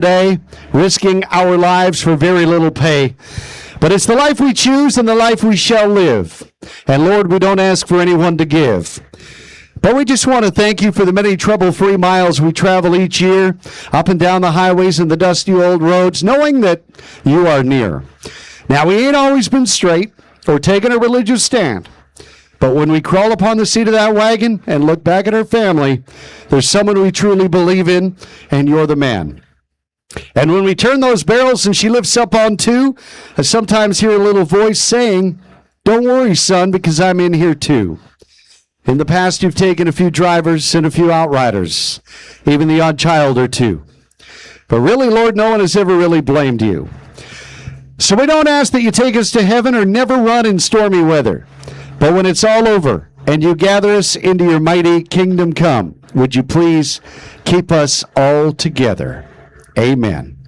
day, risking our lives for very little pay. But it's the life we choose and the life we shall live. And Lord, we don't ask for anyone to give. But we just want to thank you for the many trouble-free miles we travel each year, up and down the highways and the dusty old roads, knowing that you are near. Now, we ain't always been straight or taken a religious stand. But when we crawl upon the seat of that wagon and look back at our family, there's someone we truly believe in, and you're the man. And when we turn those barrels and she lifts up on two, I sometimes hear a little voice saying, "Don't worry, son, because I'm in here too." In the past, you've taken a few drivers and a few outriders, even the odd child or two. But really, Lord, no one has ever really blamed you. So we don't ask that you take us to heaven or never run in stormy weather. But when it's all over and you gather us into your mighty kingdom come, would you please keep us all together? Amen.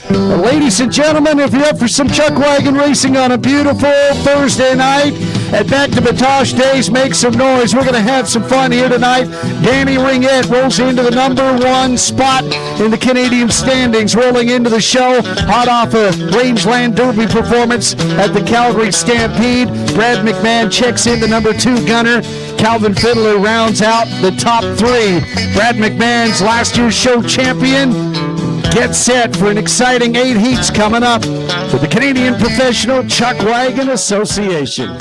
Well, ladies and gentlemen, if you're up for some chuck wagon racing on a beautiful Thursday night at Back to Batoche Days, make some noise. We're going to have some fun here tonight. Danny Ringette rolls into the number one spot in the Canadian standings, rolling into the show, hot off a Rangeland Derby performance at the Calgary Stampede. Brad McMahon checks in the number two gunner. Calvin Fiddler rounds out the top three. Brad McMahon's last year's show champion. Get set for an exciting 8 heats coming up with the Canadian Professional Chuck Wagon Association.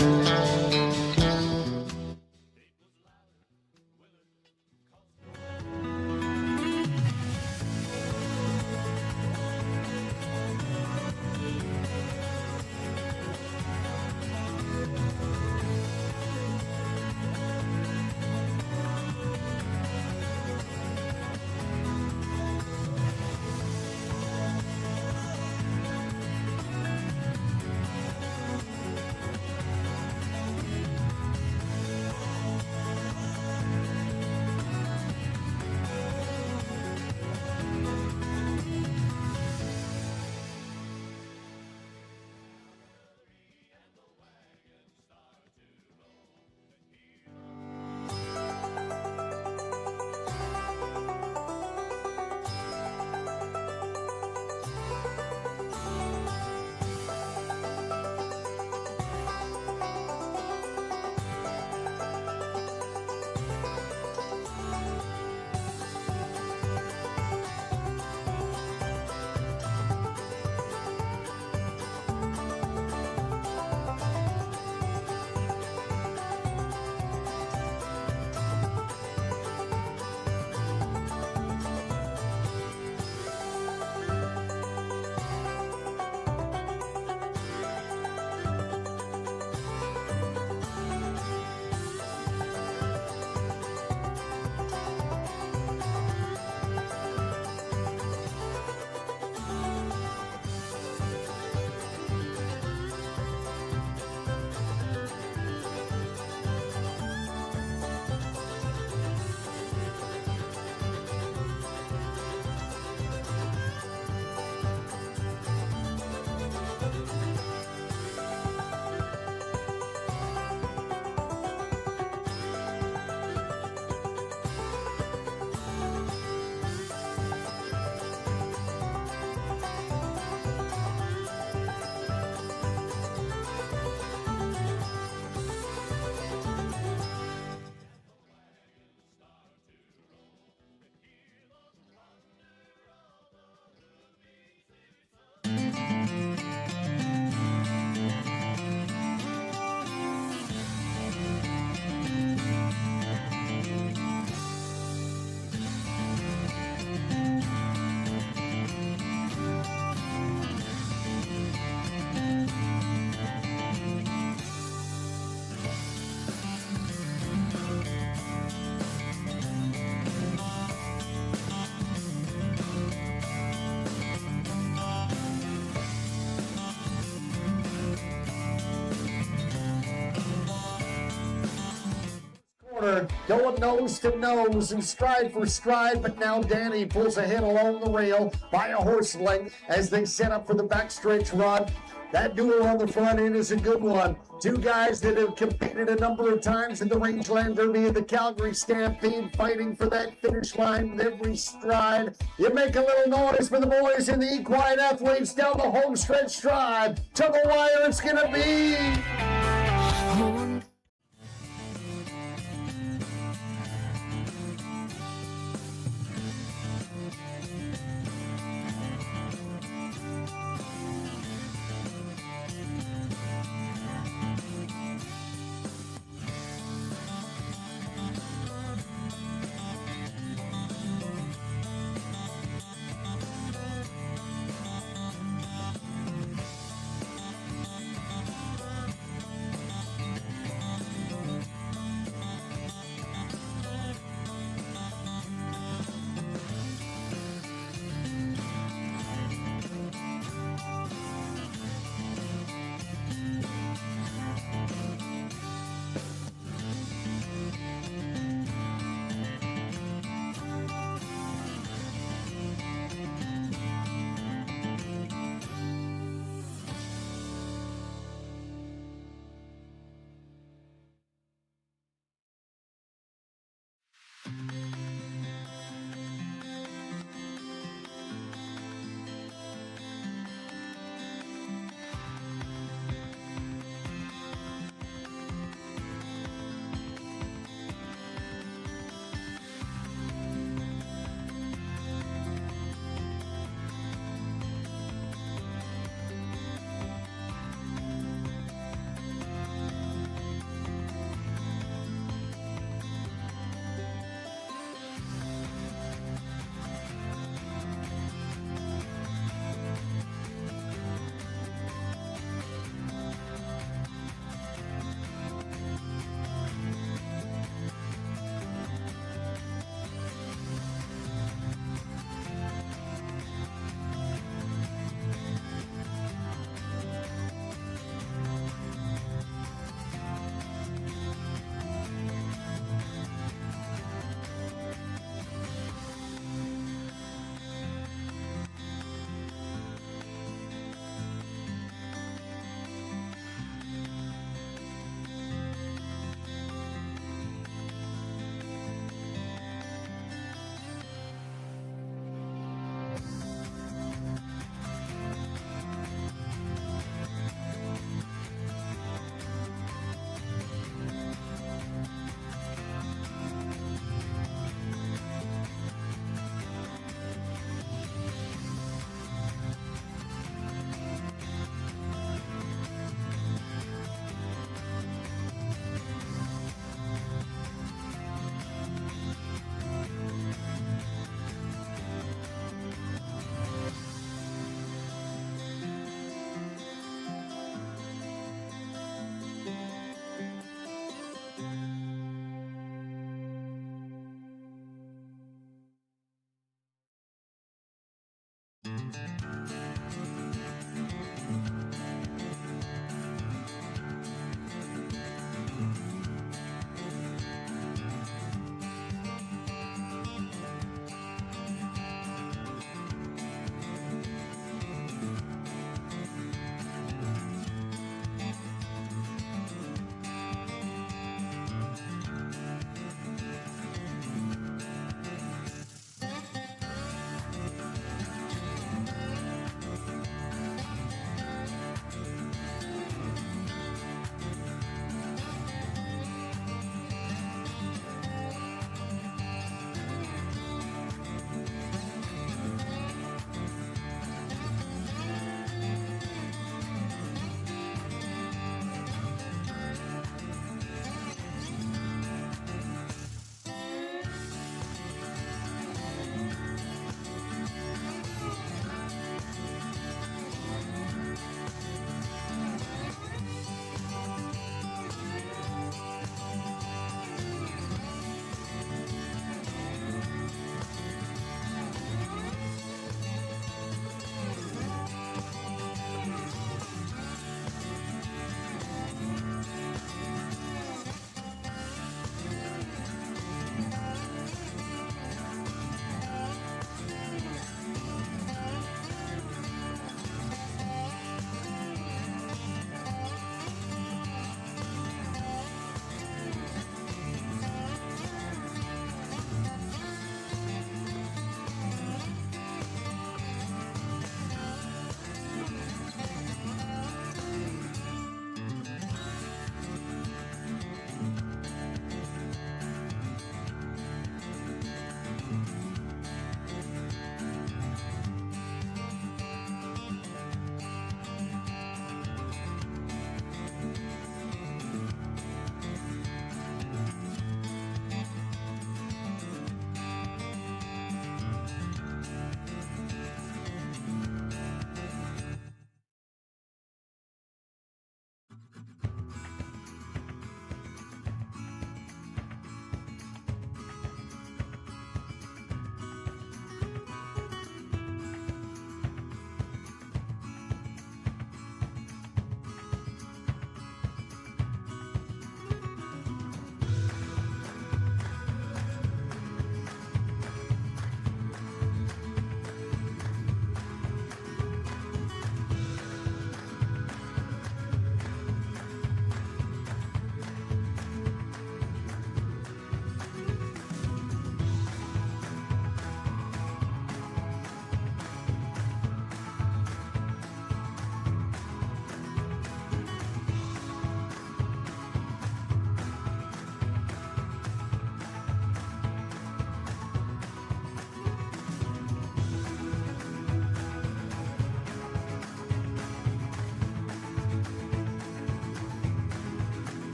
Going nose to nose and stride for stride, but now Danny pulls ahead along the rail by a horse length as they set up for the backstretch run. That duel on the front end is a good one. Two guys that have competed a number of times in the Rangeland Derby and the Calgary Stampede, fighting for that finish line with every stride. You make a little noise for the boys in the equine athletes down the home stretch stride. To the wire it's going to be.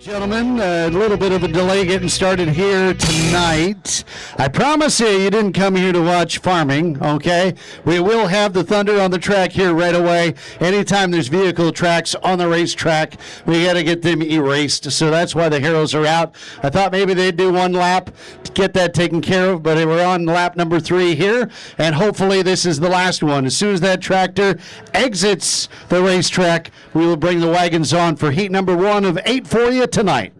Gentlemen, a little bit of a delay getting started here tonight. I promise you didn't come here to watch farming, okay? We will have the Thunder on the track here right away. Anytime there's vehicle tracks on the racetrack, we got to get them erased. So that's why the Heroes are out. I thought maybe they'd do one lap to get that taken care of, but we're on lap number 3 here, and hopefully this is the last one. As soon as that tractor exits the racetrack, we will bring the wagons on for heat number 1 of 8 for you tonight.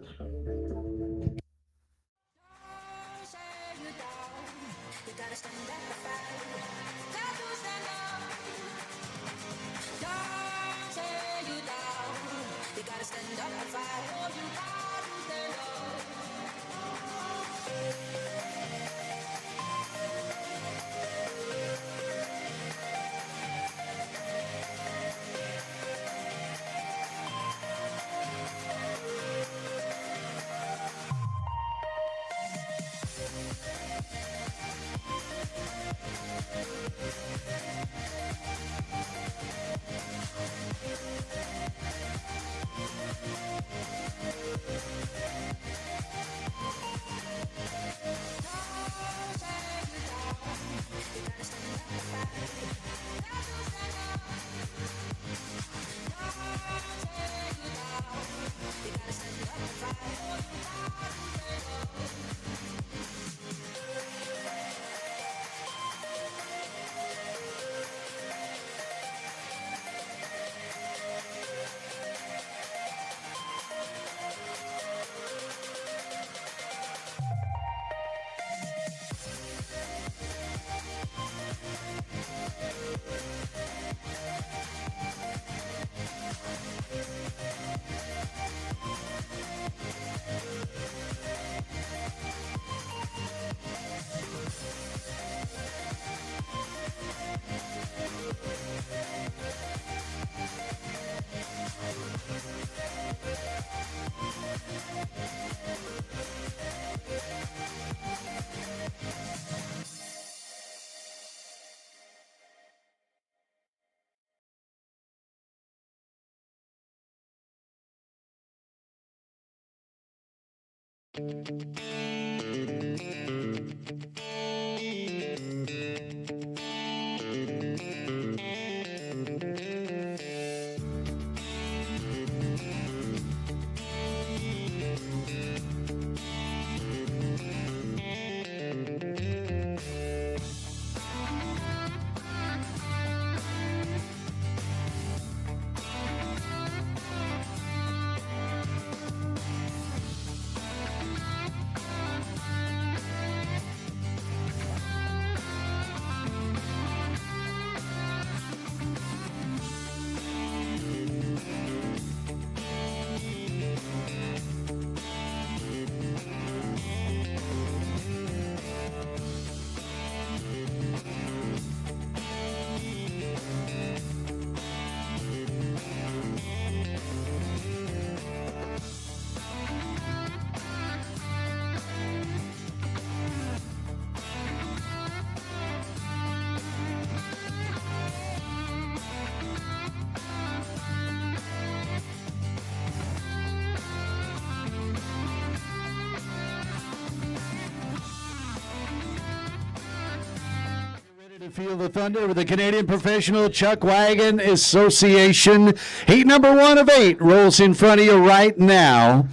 Feel the thunder with the Canadian Professional Chuck Wagon Association. Heat number 1 of 8 rolls in front of you right now.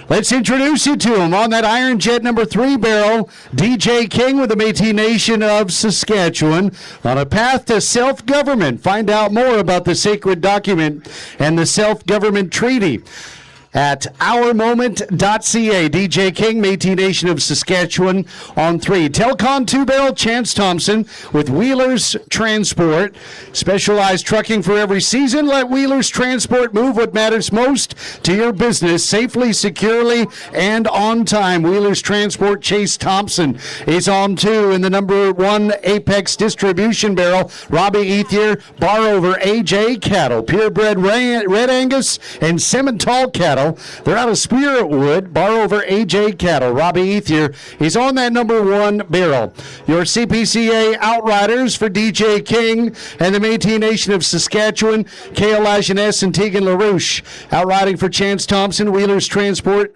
Let's introduce you to him on that Iron Jet number 3 barrel, DJ King with the Métis Nation of Saskatchewan on a path to self-government. Find out more about the sacred document and the self-government treaty at ourmoment.ca. DJ King, Métis Nation of Saskatchewan on 3. Telcon 2-barrel, Chance Thompson with Wheelers Transport. Specialized trucking for every season. Let Wheelers Transport move what matters most to your business safely, securely, and on time. Wheelers Transport, Chase Thompson is on 2 in the number 1 Apex Distribution barrel. Robbie Ethier, Bar Over AJ Cattle, Purebred Red Angus, and Simmental Cattle. Cattle. They're out of Spiritwood. Bar over AJ Cattle. Robbie Ethier is on that number 1 barrel. Your CPCA Outriders for DJ King and the Métis Nation of Saskatchewan, Kale Lajeunesse and Tegan LaRouche. Outriding for Chance Thompson, Wheelers Transport,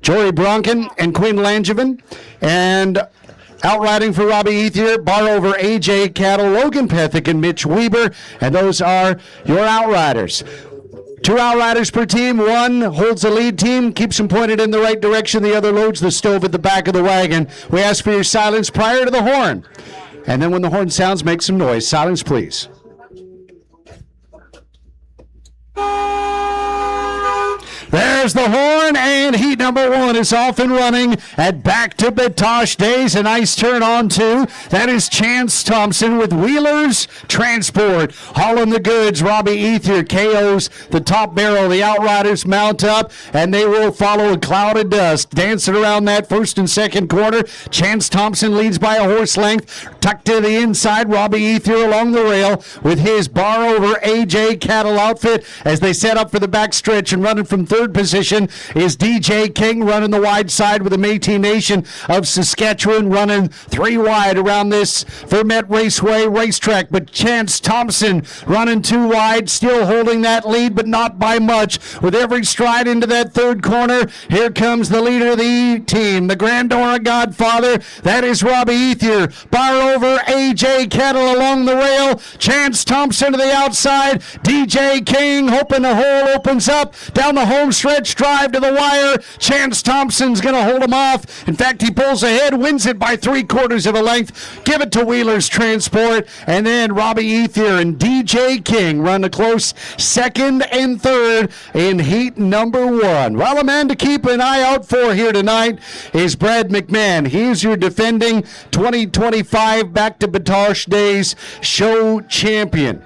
Jory Bronken and Quinn Langevin. And outriding for Robbie Ethier, bar over AJ Cattle, Logan Pethick and Mitch Weber. And those are your Outriders. 2 Outriders per team. 1 holds the lead team, keeps them pointed in the right direction. The other loads the stove at the back of the wagon. We ask for your silence prior to the horn. And then when the horn sounds, make some noise. Silence, please. There's the horn, and heat number 1 is off and running at Back to Batoche Days. A nice turn on 2. That is Chance Thompson with Wheelers Transport. Hauling the goods. Robbie Ethier KOs the top barrel. The Outriders mount up, and they will follow a cloud of dust. Dancing around that first and second corner. Chance Thompson leads by a horse length. Tucked to the inside, Robbie Ethier along the rail with his bar over AJ Cattle outfit as they set up for the back stretch, and running from third position is DJ King, running the wide side with the Métis Nation of Saskatchewan, running 3 wide around this Vermette Raceway racetrack. But Chance Thompson running 2 wide, still holding that lead, but not by much. With every stride into that third corner, here comes the leader of the team, the Grandora Godfather. That is Robbie Ethier. Bar over AJ Cattle along the rail. Chance Thompson to the outside. DJ King hoping the hole opens up down the home stretch, drive to the wire. Chance Thompson's going to hold him off. In fact, he pulls ahead, wins it by 3/4 of a length. Give it to Wheelers Transport. And then Robbie Ethier and DJ King run a close second and third in heat number 1. Well, a man to keep an eye out for here tonight is Brad McMahon. He's your defending 2025 Back to Batoche Days show champion.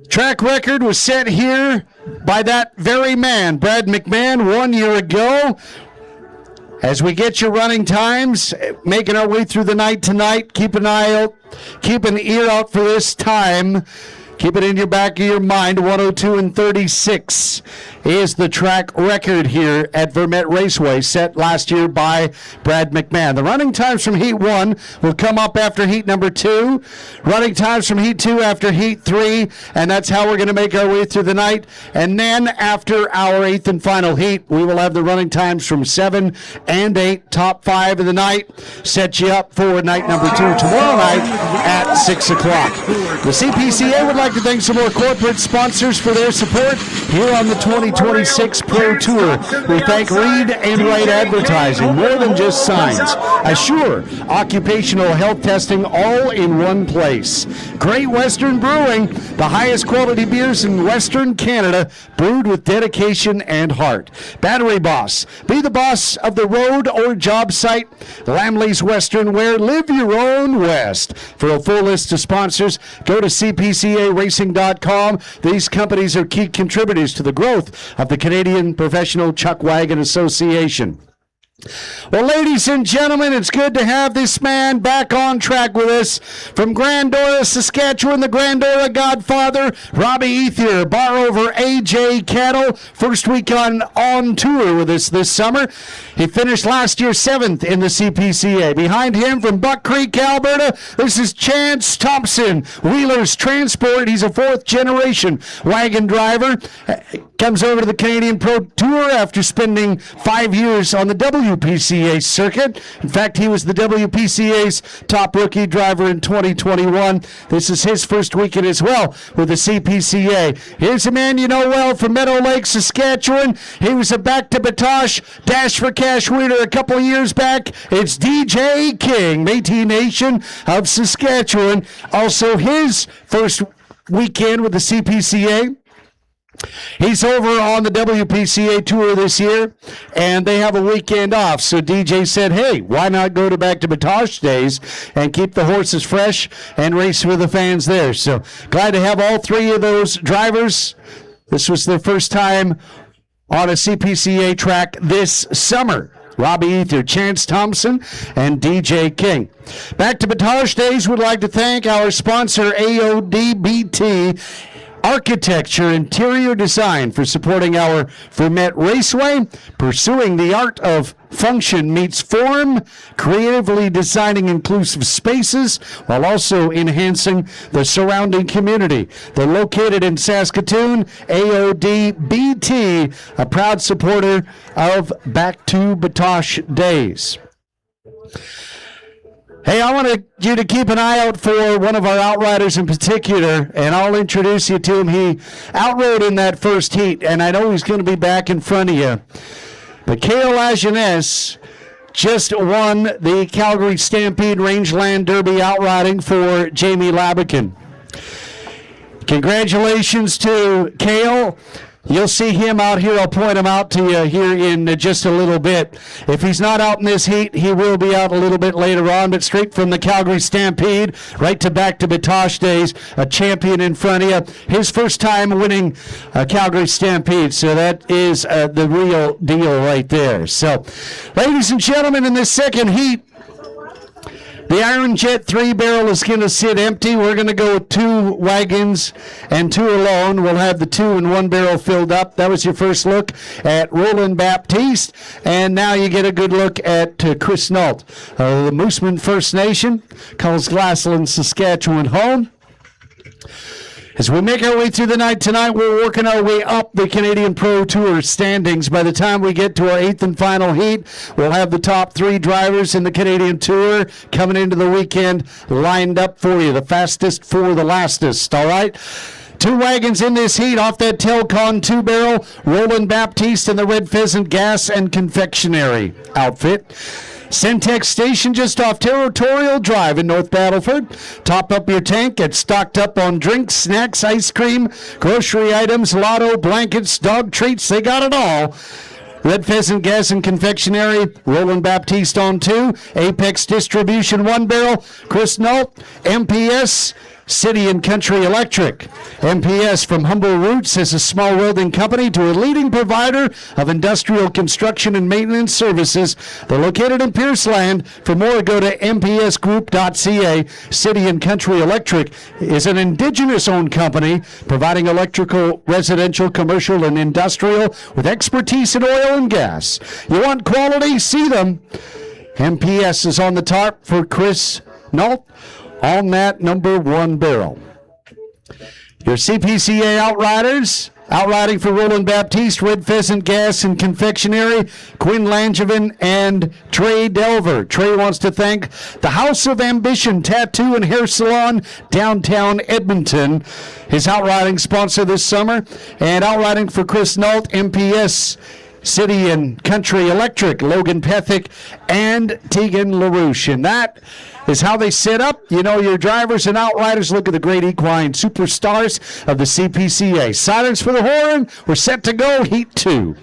Track record was set here by that very man, Brad McMahon, 1 year ago. As we get your running times, making our way through the night tonight, keep an eye out, keep an ear out for this time. Keep it in your back of your mind. 102:36 is the track record here at Vermette Raceway, set last year by Brad McMahon. The running times from Heat 1 will come up after Heat number 2. Running times from Heat 2 after Heat 3. And that's how we're going to make our way through the night. And then after our 8th and final heat, we will have the running times from 7 and 8, top 5 of the night. Set you up for night number 2 tomorrow night at 6 o'clock. The CPCA would like to thank some more corporate sponsors for their support here on the 2026 Pro Tour. We thank Reed and Wright Advertising, more than just signs. Assure occupational health testing all in one place. Great Western Brewing, the highest quality beers in Western Canada, brewed with dedication and heart. Battery Boss, be the boss of the road or job site. Lamley's Western Wear, live your own West. For a full list of sponsors, go to CPCARacing.com. These companies are key contributors to the growth of the Canadian Professional Chuck Wagon Association. Well, ladies and gentlemen, it's good to have this man back on track with us. From Grandora, Saskatchewan, the Grandora Godfather, Robbie Ethier, bar over AJ Cattle. First week on tour with us this summer. He finished last year 7th in the CPCA. Behind him from Buck Creek, Alberta, this is Chance Thompson, Wheelers Transport. He's a 4th generation wagon driver. Comes over to the Canadian Pro Tour after spending 5 years on the WPCA circuit. In fact, he was the WPCA's top rookie driver in 2021. This is his first weekend as well with the CPCA. Here's a man you know well from Meadow Lake, Saskatchewan. He was a Back to Batoche Dash for Cash winner a couple of years back. It's DJ King, Métis Nation of Saskatchewan. Also his first weekend with the CPCA. He's over on the WPCA tour this year, and they have a weekend off. So DJ said, hey, why not go to Back to Batoche Days and keep the horses fresh and race with the fans there. So glad to have all 3 of those drivers. This was their first time on a CPCA track this summer. Robbie Ether, Chance Thompson, and DJ King. Back to Batoche Days, we'd like to thank our sponsor, AODBT Architecture Interior Design, for supporting our Vermette Raceway. Pursuing the art of function meets form, creatively designing inclusive spaces while also enhancing the surrounding community. They're located in Saskatoon. AODBT, a proud supporter of Back to Batoche Days. Hey, I want you to keep an eye out for one of our outriders in particular, and I'll introduce you to him. He outrode in that first heat, and I know he's going to be back in front of you. But Cale Lajeunesse just won the Calgary Stampede Rangeland Derby outriding for Jamie Labican. Congratulations to Cale. You'll see him out here. I'll point him out to you here in just a little bit. If he's not out in this heat, he will be out a little bit later on, but straight from the Calgary Stampede, right to Back to Batoche Days, a champion in front of you. His first time winning a Calgary Stampede, so that is the real deal right there. So, ladies and gentlemen, in this second heat, the Iron Jet 3-barrel is going to sit empty. We're going to go with 2 wagons and 2 alone. We'll have the 2 and 1 barrel filled up. That was your first look at Roland Baptiste. And now you get a good look at Chris Nault. The Mooseman First Nation calls Glassland, Saskatchewan home. As we make our way through the night tonight, we're working our way up the Canadian Pro Tour standings. By the time we get to our 8th and final heat, we'll have the top 3 drivers in the Canadian Tour coming into the weekend lined up for you. The fastest for the lastest, all right? 2 wagons in this heat off that Telcon 2-barrel, Roland Baptiste and the Red Pheasant Gas and Confectionery outfit. Centex Station just off Territorial Drive in North Battleford. Top up your tank, get stocked up on drinks, snacks, ice cream, grocery items, lotto, blankets, dog treats, they got it all. Red Pheasant Gas and Confectionery, Roland Baptiste on 2, Apex Distribution 1-barrel, Chris Nault, MPS, City and Country Electric. MPS, from humble roots as a small welding company to a leading provider of industrial construction and maintenance services. They're located in Pierceland. For more, go to mpsgroup.ca. City and Country Electric is an Indigenous-owned company providing electrical, residential, commercial, and industrial with expertise in oil and gas. You want quality? See them. MPS is on the top for Chris Nault on that number 1 barrel. Your CPCA Outriders, outriding for Roland Baptiste, Red Pheasant Gas and Confectionery, Quinn Langevin, and Trey Delver. Trey wants to thank the House of Ambition Tattoo and Hair Salon, downtown Edmonton, his outriding sponsor this summer. And outriding for Chris Nault, MPS, City and Country Electric, Logan Pethick, and Tegan LaRouche. And that is how they set up. You know, your drivers and outriders. Look at the great equine superstars of the CPCA. Silence for the horn. We're set to go. Heat 2.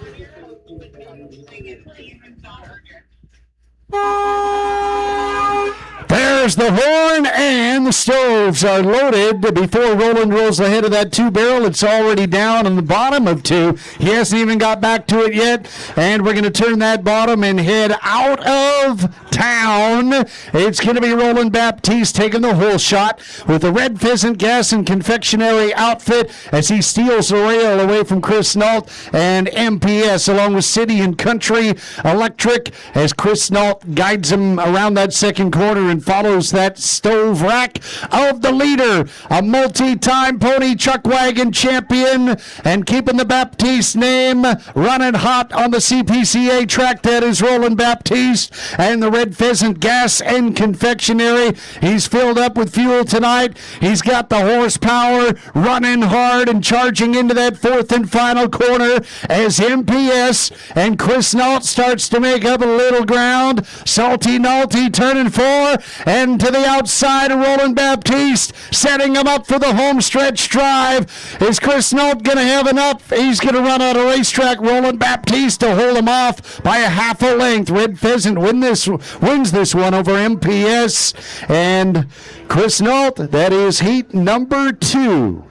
There's the horn, and the stoves are loaded. Before Roland rolls ahead of that 2-barrel, it's already down on the bottom of 2. He hasn't even got back to it yet, and we're going to turn that bottom and head out of town. It's going to be Roland Baptiste taking the whole shot with the Red Pheasant Gas and Confectionery outfit as he steals the rail away from Chris Nault and MPS, along with City and Country Electric, as Chris Nault guides him around that second corner and follows that stove rack of the leader, a multi-time pony chuck wagon champion, and keeping the Baptiste name running hot on the CPCA track. That is Roland Baptiste and the Red Pheasant Gas and Confectionery. He's filled up with fuel tonight. He's got the horsepower, running hard and charging into that 4th and final corner as MPS and Chris Nault starts to make up a little ground. Salty Nalty turning 4, and to the outside of Roland Baptiste, setting him up for the home stretch drive. Is Chris Nault going to have enough? He's going to run out of racetrack. Roland Baptiste to hold him off by a half a length. Red Pheasant wins this one over MPS and Chris Nault. That is heat number 2.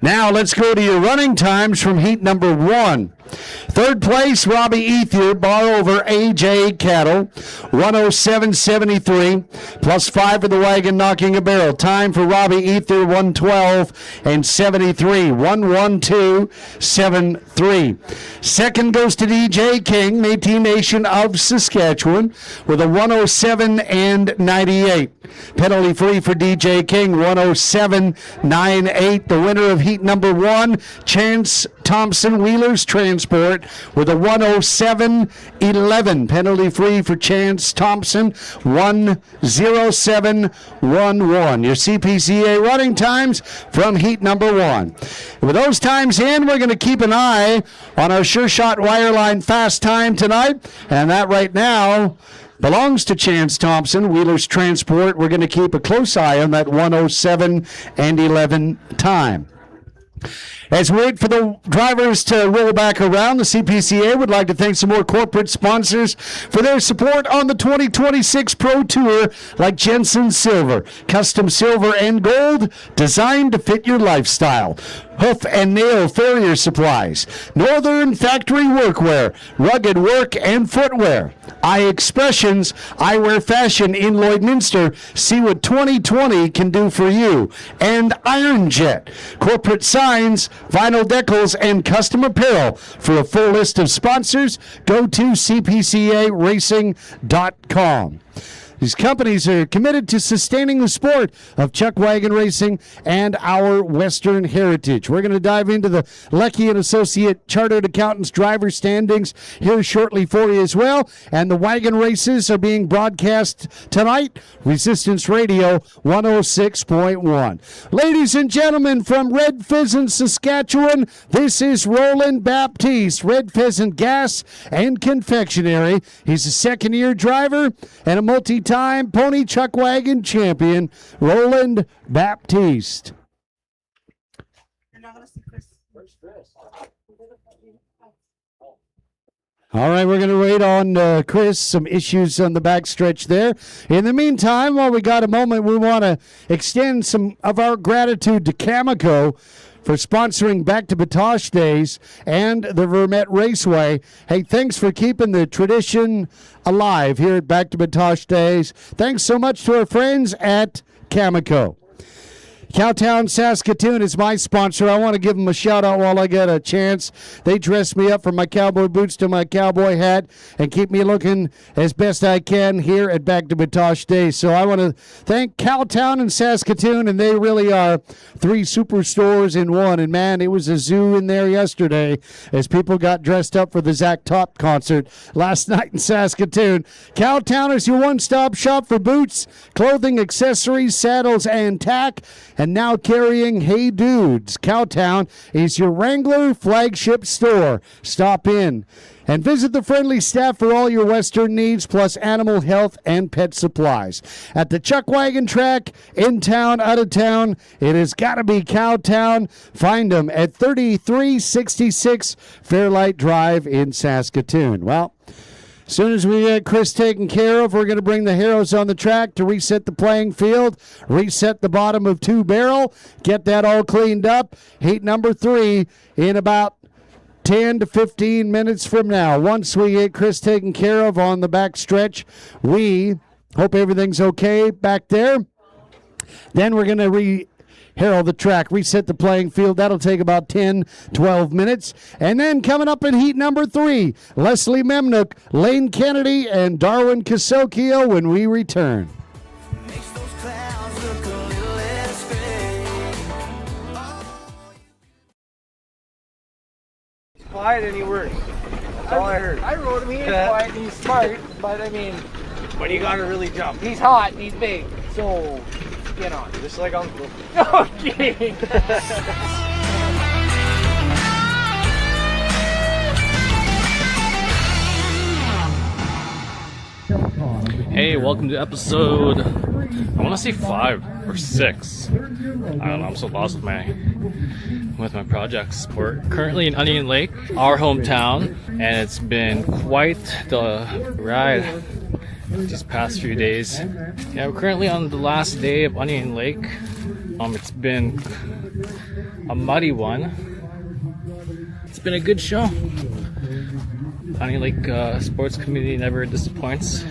Now let's go to your running times from heat number 1. Third place, Robbie Ethier, bar over AJ Cattle, 107.73, plus 5 for the wagon knocking a barrel. Time for Robbie Ethier, 112 and 73, 112.73. Second goes to DJ King, Métis Nation of Saskatchewan, with a 107 and 98. Penalty free for DJ King, 107.98. The winner of heat number 1, Chance Thompson, Wheelers Transport, with a 107.11. Penalty free for Chance Thompson, 107.11. Your CPCA running times from heat number 1. With those times in, we're going to keep an eye on our Sure Shot Wireline fast time tonight, and that right now belongs to Chance Thompson, Wheelers Transport. We're going to keep a close eye on that 107.11 time. As we wait for the drivers to roll back around, the CPCA would like to thank some more corporate sponsors for their support on the 2026 Pro Tour, like Jensen Silver, custom silver and gold, designed to fit your lifestyle. Hoof and Nail Farrier Supplies, Northern Factory Workwear, rugged work and footwear, Eye Expressions, Eyewear Fashion in Lloydminster. See what 2020 can do for you. And Iron Jet, corporate signs, vinyl decals, and custom apparel. For a full list of sponsors, go to cpcaracing.com. These companies are committed to sustaining the sport of chuck wagon racing and our Western heritage. We're going to dive into the Leckie and Associate Chartered Accountants driver standings here shortly for you as well. And the wagon races are being broadcast tonight. Resistance Radio 106.1. Ladies and gentlemen, from Red Pheasant, Saskatchewan, this is Roland Baptiste, Red Pheasant Gas and Confectionery. He's a second-year driver and a multi-time pony chuck wagon champion, Roland Baptiste. You're not going to see Chris. Where's Chris? All right, we're going to wait on Chris. Some issues on the backstretch there. In the meantime, while we got a moment, we want to extend some of our gratitude to Cameco for sponsoring Back to Batoche Days and the Vermette Raceway. Hey, thanks for keeping the tradition alive here at Back to Batoche Days. Thanks so much to our friends at Cameco. Cowtown, Saskatoon is my sponsor. I want to give them a shout out while I get a chance. They dress me up from my cowboy boots to my cowboy hat and keep me looking as best I can here at Back to Batoche Days. So I want to thank Cowtown and Saskatoon, and they really are 3 superstores in one. And man, it was a zoo in there yesterday as people got dressed up for the Zach Top concert last night in Saskatoon. Cowtown is your one-stop shop for boots, clothing, accessories, saddles, and tack. And now carrying Hey Dudes, Cowtown is your Wrangler flagship store. Stop in and visit the friendly staff for all your Western needs, plus animal health and pet supplies. At the Chuck Wagon Track, in town, out of town, it has got to be Cowtown. Find them at 3366 Fairlight Drive in Saskatoon. Well, as soon as we get Chris taken care of, we're going to bring the heroes on the track to reset the playing field, reset the bottom of 2 barrel, get that all cleaned up. Heat number 3 in about 10 to 15 minutes from now. Once we get Chris taken care of on the back stretch, we hope everything's okay back there. Then we're going to herald the track, reset the playing field. That'll take about 10, 12 minutes. And then coming up in heat number 3, Leslie Memnook, Lane Kennedy, and Darwin Kasokio when we return. Makes those clouds look a little less gray. He's quiet and he works. That's all I heard. I rode him. He is quiet and he's smart, but I mean, But you gotta really jump. he's hot and he's big. So, get on. Just like Uncle. Okay. Hey, welcome to episode, I want to say 5 or 6. I don't know, I'm so lost with my projects. We're currently in Onion Lake, our hometown, and it's been quite the ride these past few days. Yeah, we're currently on the last day of Onion Lake. It's been a muddy one. It's been a good show. Onion Lake sports community never disappoints,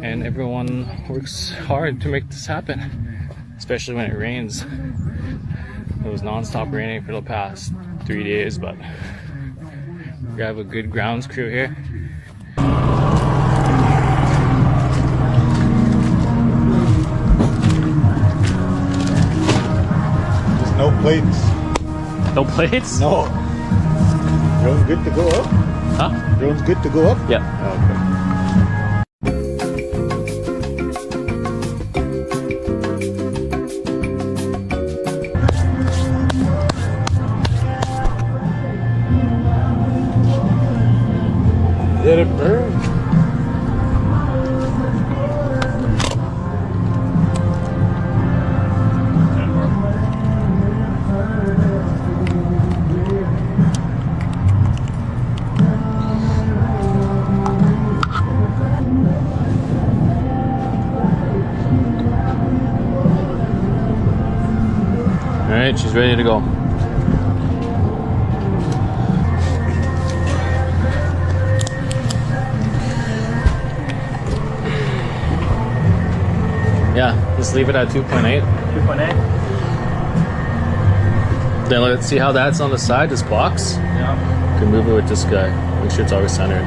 and everyone works hard to make this happen, especially when it rains. It was non-stop raining for the past 3 days, but we have a good grounds crew here. Just no plates. No plates? No. Drone's good to go up? Huh? Drone's good to go up? Yeah. Did it burn? Alright, she's ready to go. Yeah, just leave it at 2.8. 2.8. Then let's see how that's on the side, this box. Yeah. You can move it with this guy. Make sure it's always centered.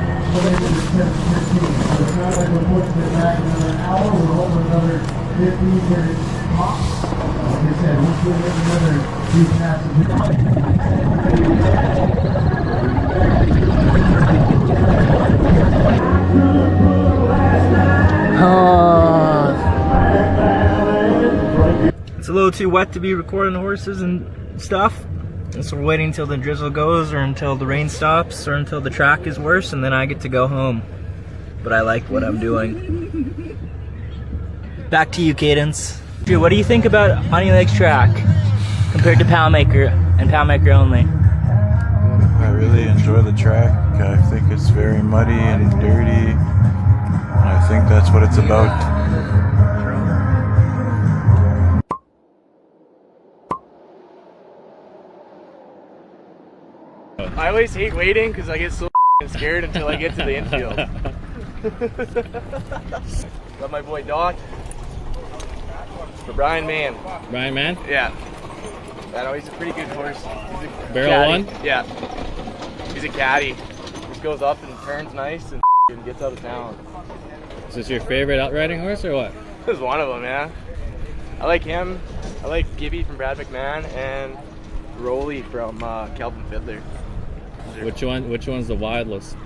It's a little too wet to be recording the horses and stuff. And so we're waiting until the drizzle goes, or until the rain stops, or until the track is worse, and then I get to go home. But I like what I'm doing. Back to you, Cadence. What do you think about Onion Lake's track compared to Poundmaker and Poundmaker only? I really enjoy the track. I think it's very muddy and dirty. And I think that's what it's about. I always hate waiting because I get so scared until I get to the infield. Got my boy Doc for Brian Mann. Brian Mann? Yeah. I know he's a pretty good horse. He's a Barrel caddy. one? Yeah. He's a caddy. Just goes up and turns nice and gets out of town. Is this your favorite outriding horse or what? This is one of them, yeah. I like him. I like Gibby from Brad McMahon and Rolly from Calvin Fiddler. Which one's the wildest?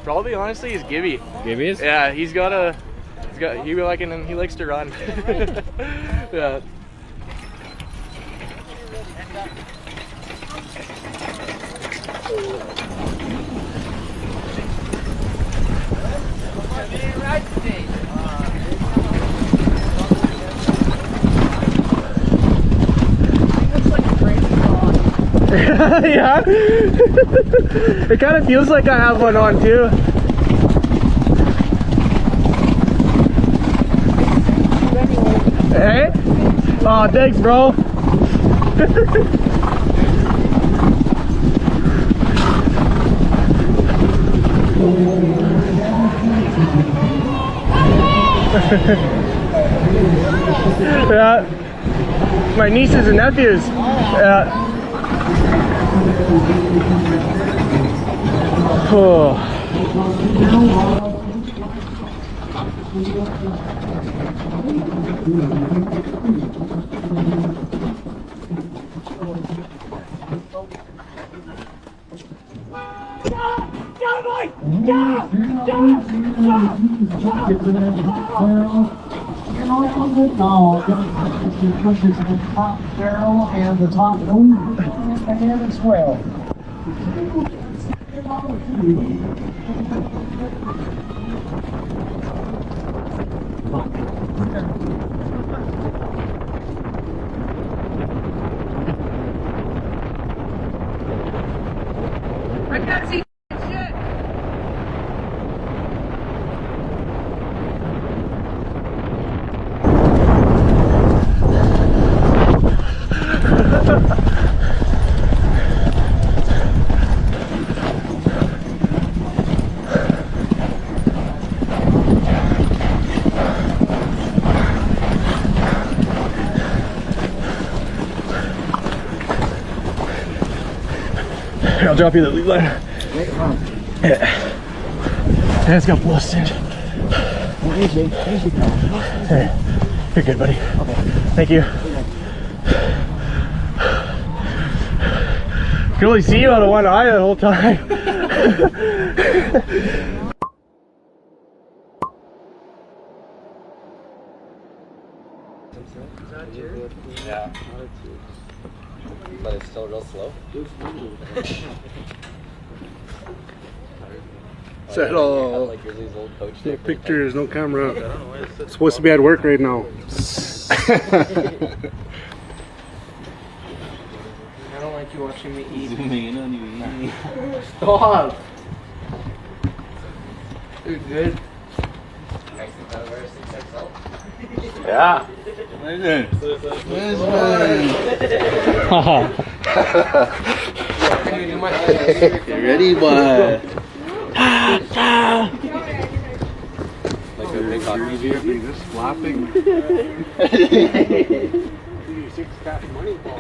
Probably honestly is Gibby. Gibby's? Yeah, he likes to run. Yeah. Yeah. It kind of feels like I have one on too. Hey? Oh, thanks, bro. Yeah. My nieces and nephews. Yeah. Oh. Barrel and the top boom and as well. I can't see shit. I'll drop you the lead line. Yeah. And it's got blusted. Hey, you're good, buddy. Okay. Thank you. I can only see you out of one eye the whole time. Yeah. But it's still real slow. Settle. Like these old coach No pictures, no camera. It's supposed to be at work right now. I don't like you watching me eat. zooming in on you eating. Stop! Dude, good. Yeah. You ready, boy? Like a big hockey beer. Just flapping. 6-cat money ball.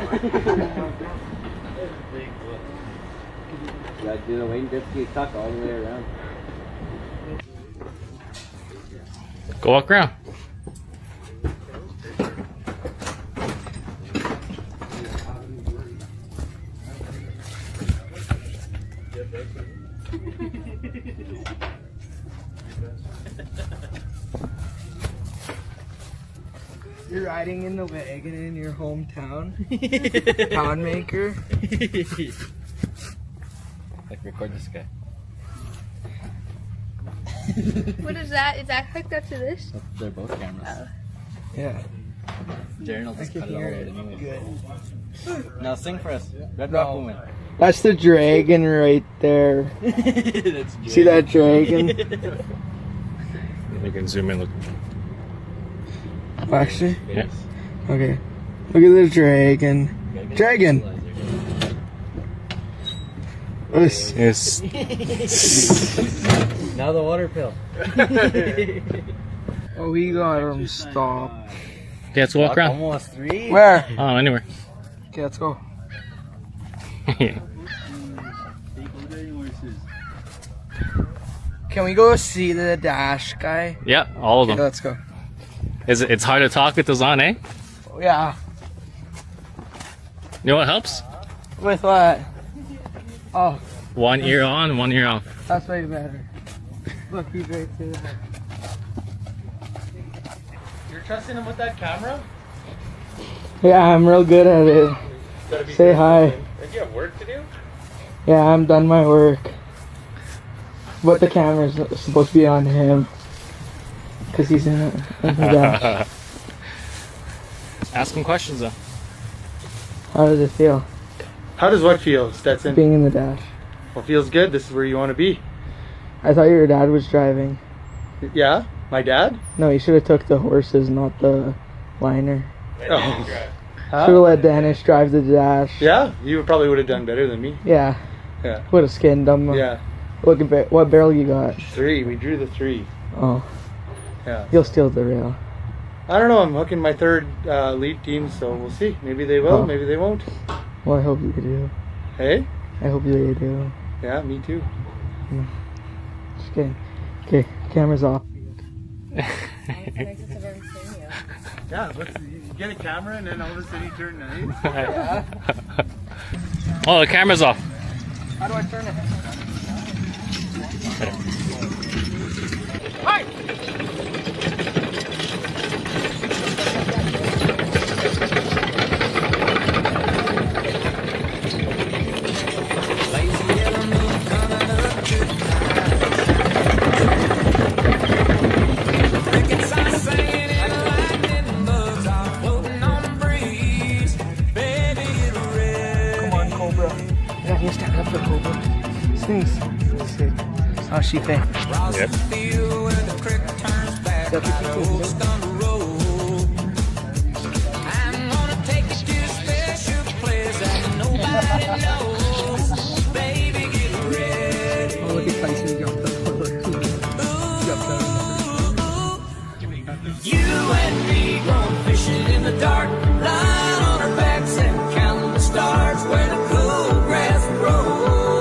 Yeah, do the Wayne Gretzky tuck all the way around. Go walk around. You're riding in the wagon in your hometown? Town maker? Like, record this guy. What is that? Is that hooked up to this? They're both cameras. Yeah. Jaren will just cut it all out anyway. Good. Now sing for us. Red Rock Woman. That's the dragon right there. That's See that dragon? You can zoom in. Look. Actually? Yes. Okay. Look at the dragon. Dragon! Us. Yes. Now the water pill. Oh, we got him stopped. Okay, let's walk around. Almost 3? Where? Oh, anywhere. Okay, let's go. Can we go see the dash guy? Yeah, all of Okay, them. let's go. It's hard to talk with those on, eh? Yeah. You know what helps? With what? Oh, One ear on, one ear off. that's way better. Look, he's right there. You're trusting him with that camera? Yeah, I'm real good at it. Say hi. Do you have work to do? Yeah, I'm done my work. But the camera's supposed to be on him. Because he's in it. Yeah. Ask him questions though. How does it feel How does what feel, Stetson? being in the dash? Well, feels good. This is where you want to be. I thought your dad was driving. Yeah? My dad? No, you should have took the horses, not the liner. Oh. Should have let Danish drive the dash. Yeah? You probably would have done better than me. Yeah. Yeah. Would have skinned him. Yeah. Look at what barrel you got. 3. We drew the 3. Oh, Yeah. you'll steal the rail. I don't know. I'm hooking my third lead team, so we'll see. Maybe they will. Oh. Maybe they won't. Well, I hope you do. Hey? I hope you do. Yeah, me too. Just kidding. Okay, camera's off. Yeah, you get a camera and then all of a sudden you turn nice. Oh, the camera's off. How do I turn it? Come on, Cobra. Yeah, you stand up for Cobra. Sneeze. Sick. How's she think? Yep. Oh, look at Tyson jumped up. You and me going fishing in the dark, lying on our backs and counting the stars where the cool grass grows.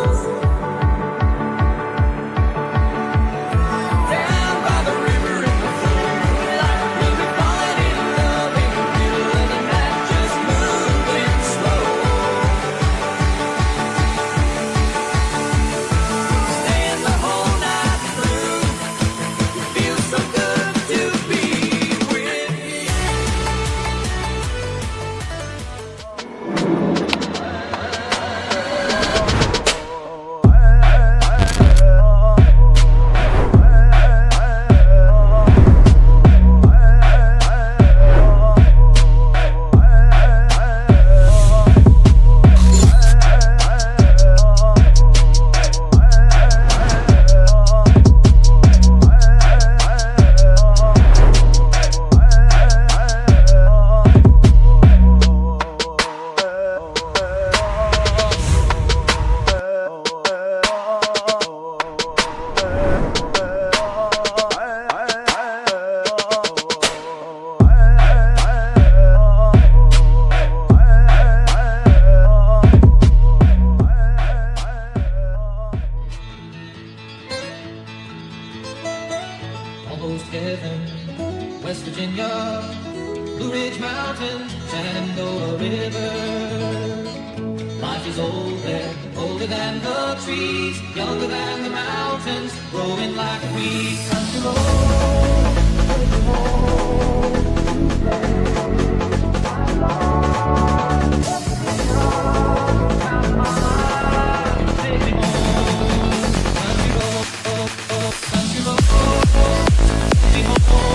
river. Life is old there, older than the trees, younger than the mountains, growing like weeds. Country road, country road, take me home. Country road, country road, take me home.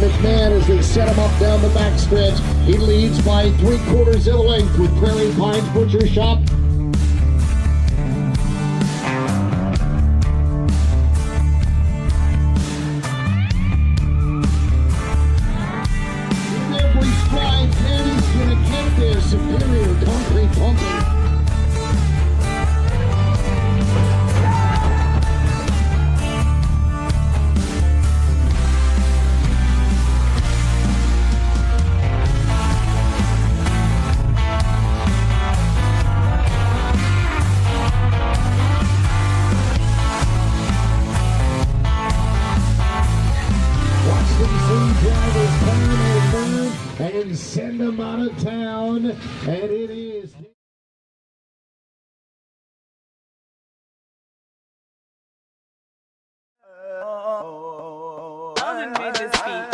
McMahon as they set him up down the backstretch. He leads by 3/4 of a length with Prairie Pines Butcher Shop. With every stride, Danny's gonna get there. Superior concrete pumping. And send them out of town, and it is. Alden made this beat.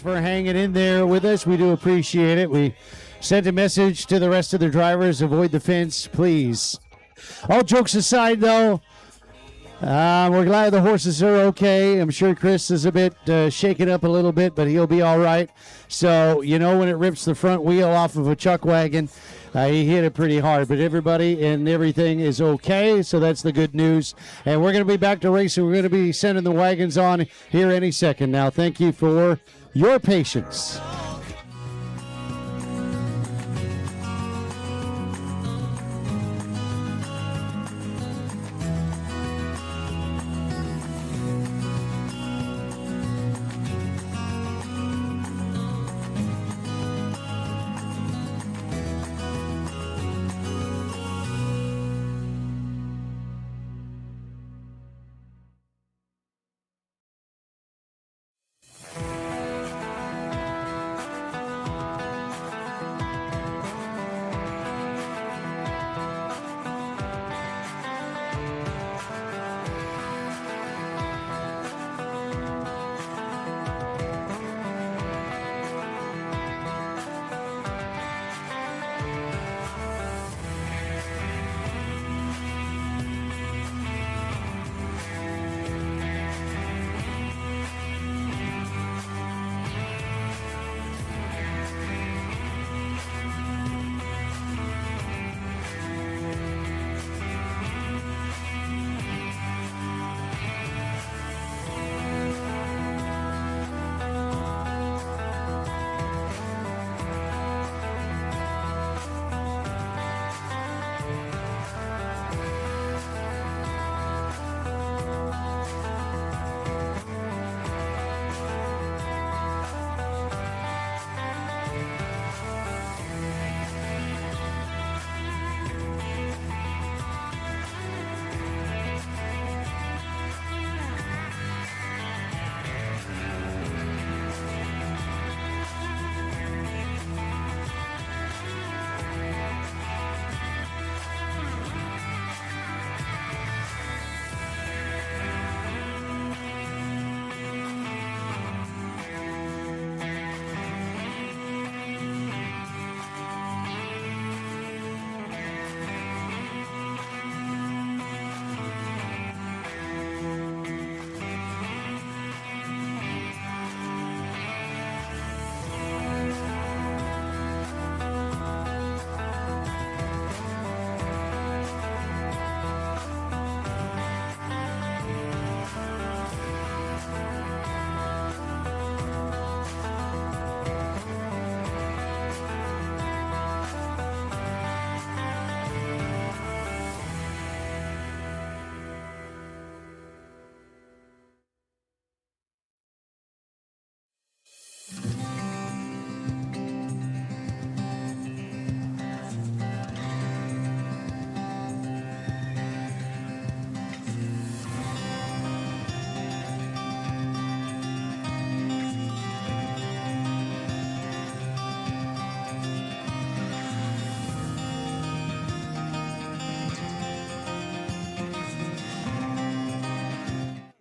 for hanging in there with us. We do appreciate it. We sent a message to the rest of the drivers, avoid the fence, please. All jokes aside, though, we're glad the horses are okay. I'm sure Chris is a bit shaken up a little bit, but he'll be all right. So, when it rips the front wheel off of a chuck wagon, he hit it pretty hard. But everybody and everything is okay, so that's the good news. And we're going to be back to racing. We're going to be sending the wagons on here any second now. Thank you for your patience.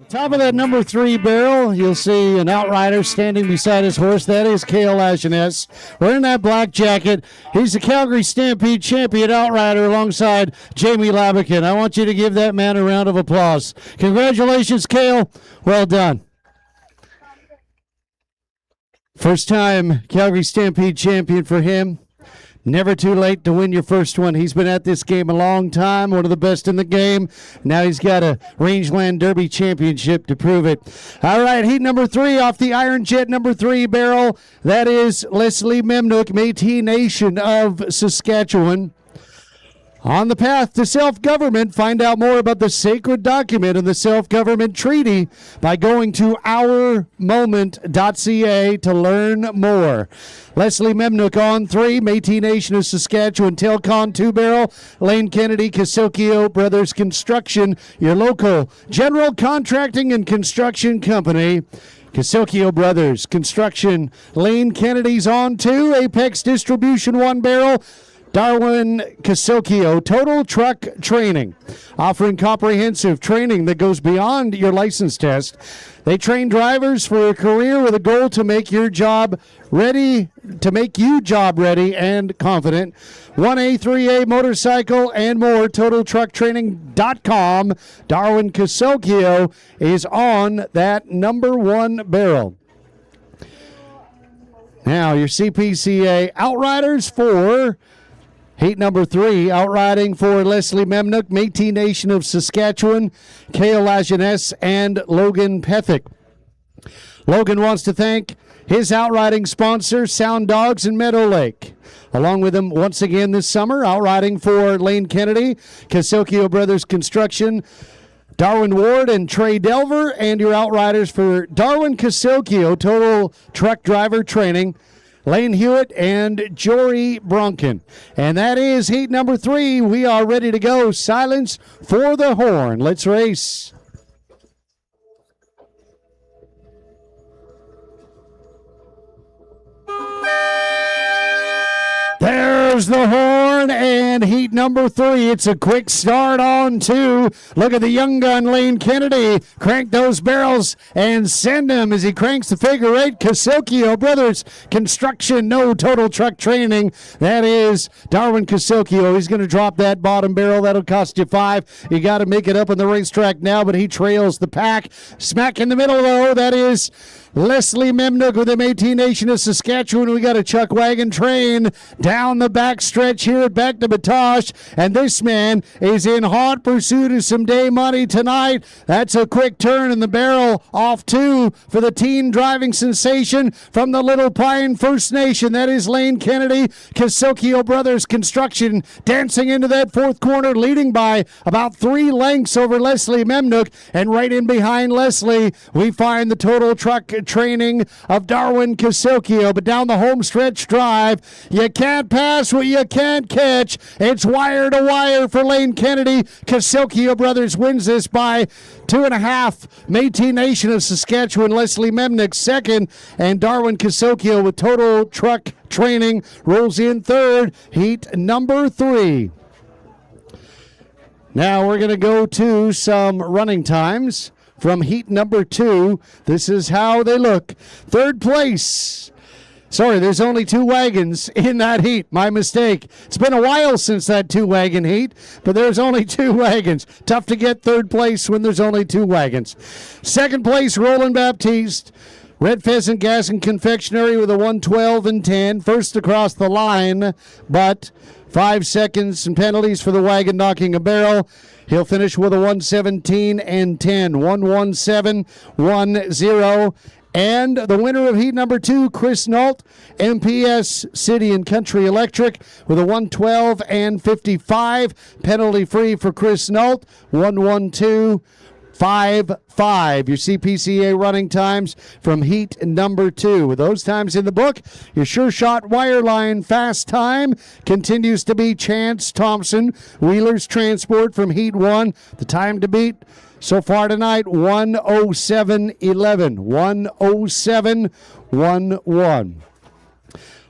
Top of that number 3 barrel, you'll see an outrider standing beside his horse. That is Cale Lajeunesse. Wearing that black jacket. He's the Calgary Stampede champion outrider alongside Jamie Labican. I want you to give that man a round of applause. Congratulations, Cale. Well done. First time Calgary Stampede champion for him. Never too late to win your first one. He's been at this game a long time, one of the best in the game. Now he's got a Rangeland Derby championship to prove it. All right, heat number 3 off the Iron Jet number 3 barrel. That is Leslie Memnook, Métis Nation of Saskatchewan. On the path to self-government, find out more about the sacred document and the self-government treaty by going to ourmoment.ca to learn more. Leslie Memnook on 3, Métis Nation of Saskatchewan, Telcon 2-barrel, Lane Kennedy, Casocchio Brothers Construction, your local general contracting and construction company. Casocchio Brothers Construction, Lane Kennedy's on 2, Apex Distribution 1-barrel, Darwin Casocchio Total Truck Training, offering comprehensive training that goes beyond your license test. They train drivers for a career with a goal to make your job ready, to make you job ready and confident. 1A, 3A motorcycle and more. TotalTruckTraining.com. Darwin Casocchio is on that number 1 barrel. Now, your CPCA Outriders for heat number 3, outriding for Leslie Memnook, Métis Nation of Saskatchewan, Kale Lajeunesse, and Logan Pethick. Logan wants to thank his outriding sponsor, Sound Dogs in Meadow Lake. Along with him once again this summer, outriding for Lane Kennedy, Casocchio Brothers Construction, Darwin Ward and Trey Delver, and your outriders for Darwin Casocchio Total Truck Driver Training, Lane Hewitt and Jory Bronkin. And that is heat number 3. We are ready to go. Silence for the horn. Let's race. There's the horn, and heat number 3. It's a quick start on 2. Look at the young gun, Lane Kennedy. Crank those barrels and send him as he cranks the figure 8. Casocchio Brothers Construction, no total truck training. That is Darwin Casocchio. He's going to drop that bottom barrel. That'll cost you 5. You got to make it up on the racetrack now, but he trails the pack. Smack in the middle, though. That is Leslie Memnook with the Métis Nation of Saskatchewan. We got a chuck wagon train down the back stretch here at Back to Batoche, and this man is in hot pursuit of some day money tonight. That's a quick turn in the barrel off 2 for the teen driving sensation from the Little Pine First Nation. That is Lane Kennedy, Casocchio Brothers Construction, dancing into that 4th corner, leading by about 3 lengths over Leslie Memnook, and right in behind Leslie, we find the total truck training of Darwin Casocchio. But down the home stretch drive, you can't pass what you can't catch. It's wire to wire for Lane Kennedy. Casocchio Brothers wins this by 2.5. Métis Nation of Saskatchewan, Leslie Memnook second, and Darwin Casocchio with total truck training rolls in 3rd. Heat number 3. Now we're going to go to some running times from heat number 2. This is how they look. 3rd place. Sorry, there's only 2 wagons in that heat. My mistake. It's been a while since that 2-wagon heat, but there's only 2 wagons. Tough to get 3rd place when there's only 2 wagons. 2nd place, Roland Baptiste. Red Pheasant Gas and Confectionery with a 1:12 and 10. First across the line, but 5 seconds and penalties for the wagon knocking a barrel. He'll finish with a 1:17 and 10. 1:17.10. And the winner of heat number 2, Chris Nault, MPS City and Country Electric with a 1:12 and 55. Penalty free for Chris Nault. 1:12.55. Your CPCA running times from heat number 2. With those times in the book, your Sure Shot Wireline fast time continues to be Chance Thompson, Wheelers Transport from heat 1. The time to beat so far tonight, 1:07.11. 1:07.11.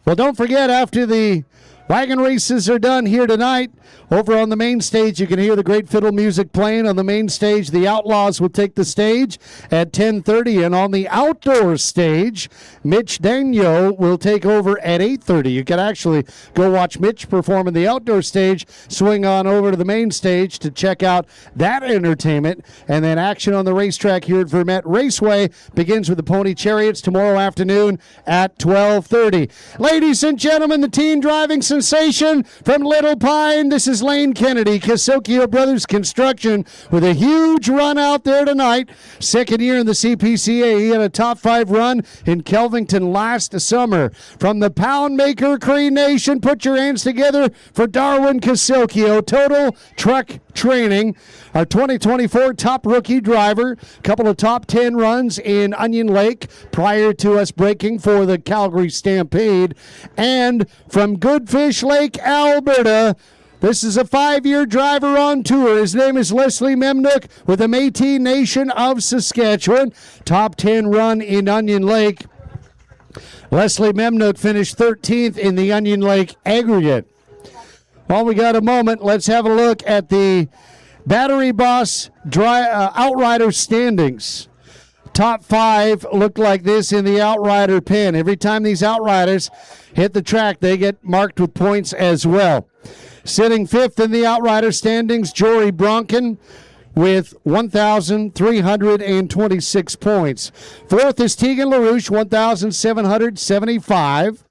Well, don't forget, after the wagon races are done here tonight, over on the main stage, you can hear the great fiddle music playing. On the main stage, the Outlaws will take the stage at 10:30. And on the outdoor stage, Mitch Daniel will take over at 8:30. You can actually go watch Mitch perform in the outdoor stage, swing on over to the main stage to check out that entertainment. And then action on the racetrack here at Vermette Raceway begins with the Pony Chariots tomorrow afternoon at 12:30. Ladies and gentlemen, the teen driving sensation from Little Pine, this is Lane Kennedy, Casocchio Brothers Construction, with a huge run out there tonight. 2nd year in the CPCA. He had a top 5 run in Kelvington last summer. From the Pound Maker Cree Nation, put your hands together for Darwin Casocchio. Total truck training. Our 2024 top rookie driver. Couple of top 10 runs in Onion Lake prior to us breaking for the Calgary Stampede. And from Goodfish Lake, Alberta, this is a 5-year driver on tour. His name is Leslie Memnook with the Métis Nation of Saskatchewan. Top 10 run in Onion Lake. Leslie Memnook finished 13th in the Onion Lake aggregate. While we got a moment, let's have a look at the Battery Boss Outrider standings. Top 5 look like this in the Outrider pin. Every time these Outriders hit the track, they get marked with points as well. Sitting 5th in the Outrider standings, Jory Bronken with 1,326 points. 4th is Tegan LaRouche, 1,775.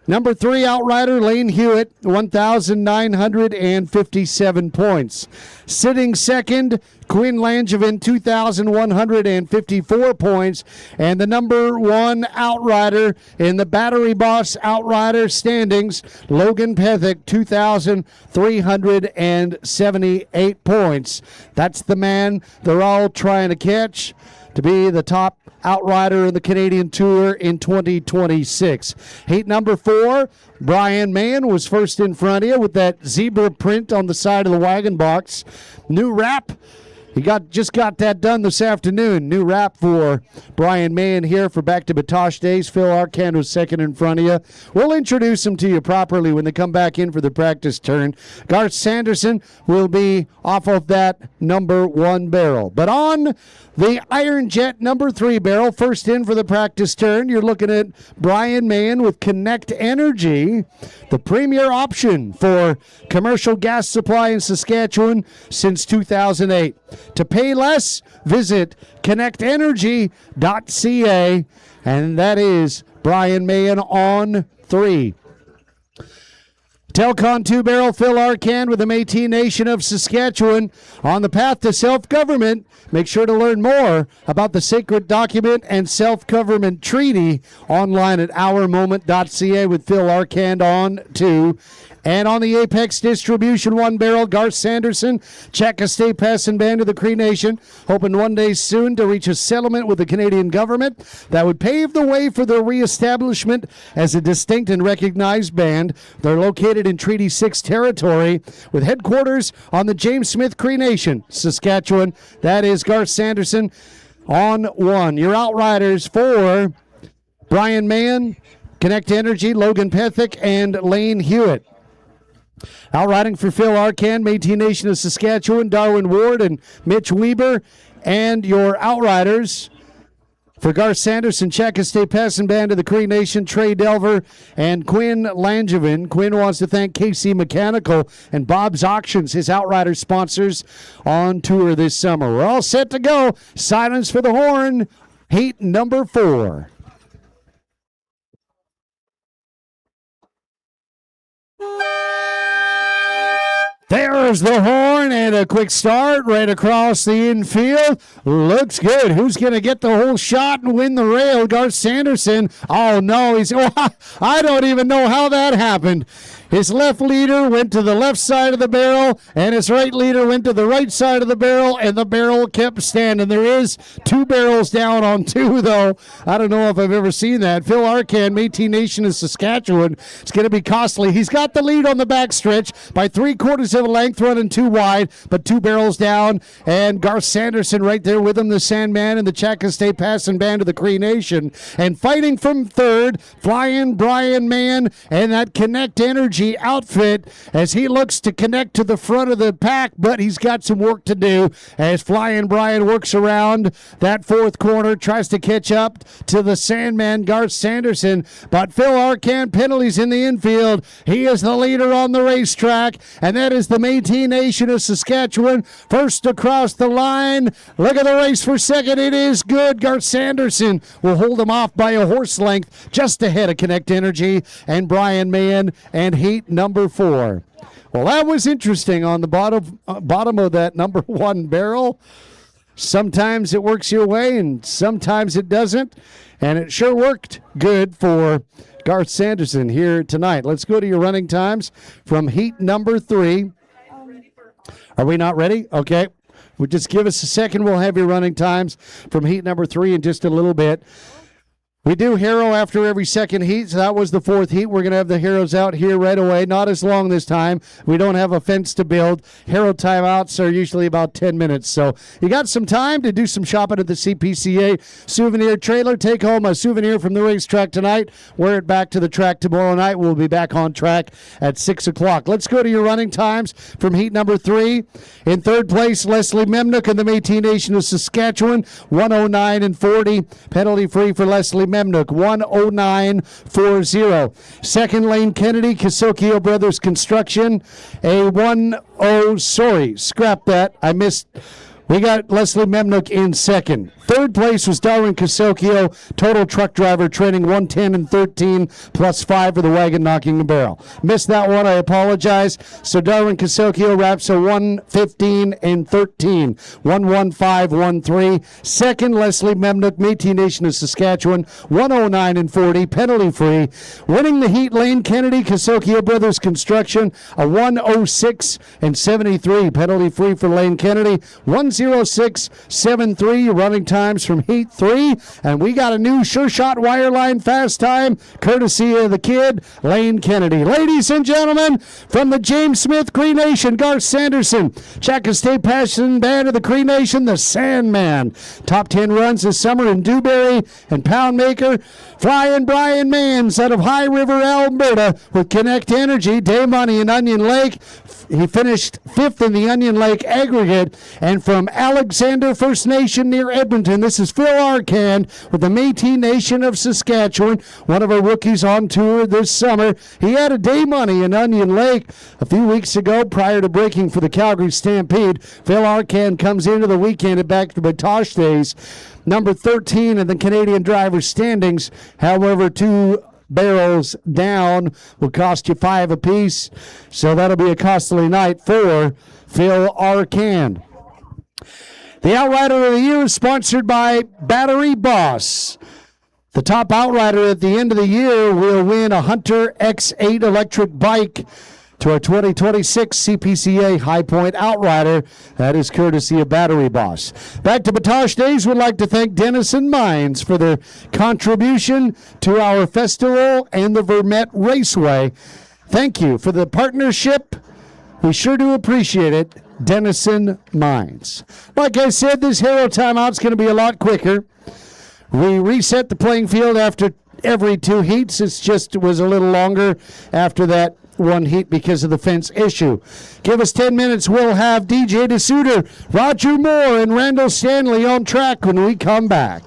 Number 3, Outrider Lane Hewitt, 1,957 points. Sitting 2nd, Quinn Langevin, 2,154 points. And the number 1 Outrider in the Battery Boss Outrider standings, Logan Pethick, 2,378 points. That's the man they're all trying to catch to be the top Outrider in the Canadian Tour in 2026. Heat number 4, Brian Mann was first in front of you with that zebra print on the side of the wagon box. New wrap. He just got that done this afternoon. New wrap for Brian Mann here for Back to Batoche Days. Phil Arcand was second in front of you. We'll introduce them to you properly when they come back in for the practice turn. Garth Sanderson will be off of that number 1 barrel. But on the Iron Jet number 3 barrel, first in for the practice turn, you're looking at Brian Mann with Connect Energy, the premier option for commercial gas supply in Saskatchewan since 2008. To pay less, visit connectenergy.ca, and that is Brian Mann on 3. Telcon 2 barrel, Phil Arcand with the Métis Nation of Saskatchewan on the path to self-government. Make sure to learn more about the sacred document and self-government treaty online at ourmoment.ca with Phil Arcand on 2. And on the Apex Distribution 1 barrel, Garth Sanderson, Czech Pass and Band of the Cree Nation, hoping one day soon to reach a settlement with the Canadian government that would pave the way for their reestablishment as a distinct and recognized band. They're located in Treaty 6 territory with headquarters on the James Smith Cree Nation, Saskatchewan. That is Garth Sanderson on 1. Your Outriders for Brian Mann, Connect Energy, Logan Pethick, and Lane Hewitt. Outriding for Phil Arcand, Métis Nation of Saskatchewan, Darwin Ward and Mitch Weber. And your Outriders for Garth Sanderson, Czech Pass and Band of the Cree Nation, Trey Delver and Quinn Langevin. Quinn wants to thank KC Mechanical and Bob's Auctions, his Outrider sponsors on tour this summer. We're all set to go. Silence for the horn. Heat number 4. There's the horn and a quick start right across the infield. Looks good. Who's going to get the whole shot and win the rail? Garth Sanderson. Oh, no. I don't even know how that happened. His left leader went to the left side of the barrel, and his right leader went to the right side of the barrel, and the barrel kept standing. There is 2 barrels down on 2, though. I don't know if I've ever seen that. Phil Arcand, Métis Nation of Saskatchewan. It's going to be costly. He's got the lead on the backstretch by 3/4 of a length, running 2 wide, but 2 barrels down, and Garth Sanderson right there with him, the Sandman and the Czech Pass and Band of the Cree Nation. And fighting from 3rd, flying Brian Mann and that Connect Energy outfit as he looks to connect to the front of the pack, but he's got some work to do as Flying Brian works around that 4th corner, tries to catch up to the Sandman, Garth Sanderson, but Phil Arcand penalties in the infield. He is the leader on the racetrack, and that is the Métis Nation of Saskatchewan, first across the line. Look at the race for second. It is good. Garth Sanderson will hold him off by a horse length just ahead of Connect Energy and Brian Mann, and heat number 4. Well, that was interesting on the bottom of that number 1 barrel. Sometimes it works your way and sometimes it doesn't, and it sure worked good for Garth Sanderson here tonight. Let's go to your running times from heat number 3. Are we not ready? Okay. Well, just give us a second. We'll have your running times from heat number 3 in just a little bit. We do hero after every second heat, so that was the fourth heat. We're going to have the heroes out here right away. Not as long this time. We don't have a fence to build. Hero timeouts are usually about 10 minutes, so you got some time to do some shopping at the CPCA souvenir trailer. Take home a souvenir from the racetrack tonight. Wear it back to the track tomorrow night. We'll be back on track at 6 o'clock. Let's go to your running times from heat number 3. In third place, Leslie Memnook in the Métis Nation of Saskatchewan, 109 and 40. Penalty free for Leslie Memnook, 109.40. Second, Lane Kennedy, Kasokio Brothers Construction, a 1-0. Sorry, scrap that. I missed. We got Leslie Memnook in second. Third place was Darwin Kasokio, total truck driver, training 110 and 13, plus 5 for the wagon knocking the barrel. Missed that one, I apologize. So Darwin Kasokio wraps a 115 and 13, 115.13. Second, Leslie Memnook, Métis Nation of Saskatchewan, 109 and 40, penalty free. Winning the heat, Lane Kennedy, Kasokio Brothers Construction, a 106 and 73, penalty free for Lane Kennedy, 106.73, running times from heat 3, and we got a new Sure Shot Wireline fast time courtesy of the kid Lane Kennedy. Ladies and gentlemen, from the James Smith Cree Nation, Garth Sanderson, Czech State Passion Band of the Cree Nation, the Sandman. Top 10 runs this summer in Dewberry and Poundmaker. Flying Brian Mans out of High River, Alberta with Connect Energy, Day Money in Onion Lake. He finished 5th in the Onion Lake aggregate. And from Alexander First Nation near Edmonton, this is Phil Arcand with the Métis Nation of Saskatchewan, one of our rookies on tour this summer. He had a Day Money in Onion Lake a few weeks ago prior to breaking for the Calgary Stampede. Phil Arcand comes into the weekend at Back to Batoche Days, number 13 in the Canadian drivers' standings. However, 2 barrels down will cost you 5 apiece, so that'll be a costly night for Phil Arcand. The Outrider of the Year is sponsored by Battery Boss. The top outrider at the end of the year will win a Hunter X8 electric bike to our 2026 CPCA High Point Outrider. That is courtesy of Battery Boss. Back to Batoche Days, we'd like to thank Denison Mines for their contribution to our festival and the Vermette Raceway. Thank you for the partnership. We sure do appreciate it. Denison Mines. Like I said, this hero timeout's going to be a lot quicker. We reset the playing field after every 2 heats. It was a little longer after that one heat because of the fence issue. Give us 10 minutes. We'll have DJ DeSuter, Roger Moore, and Randall Stanley on track when we come back.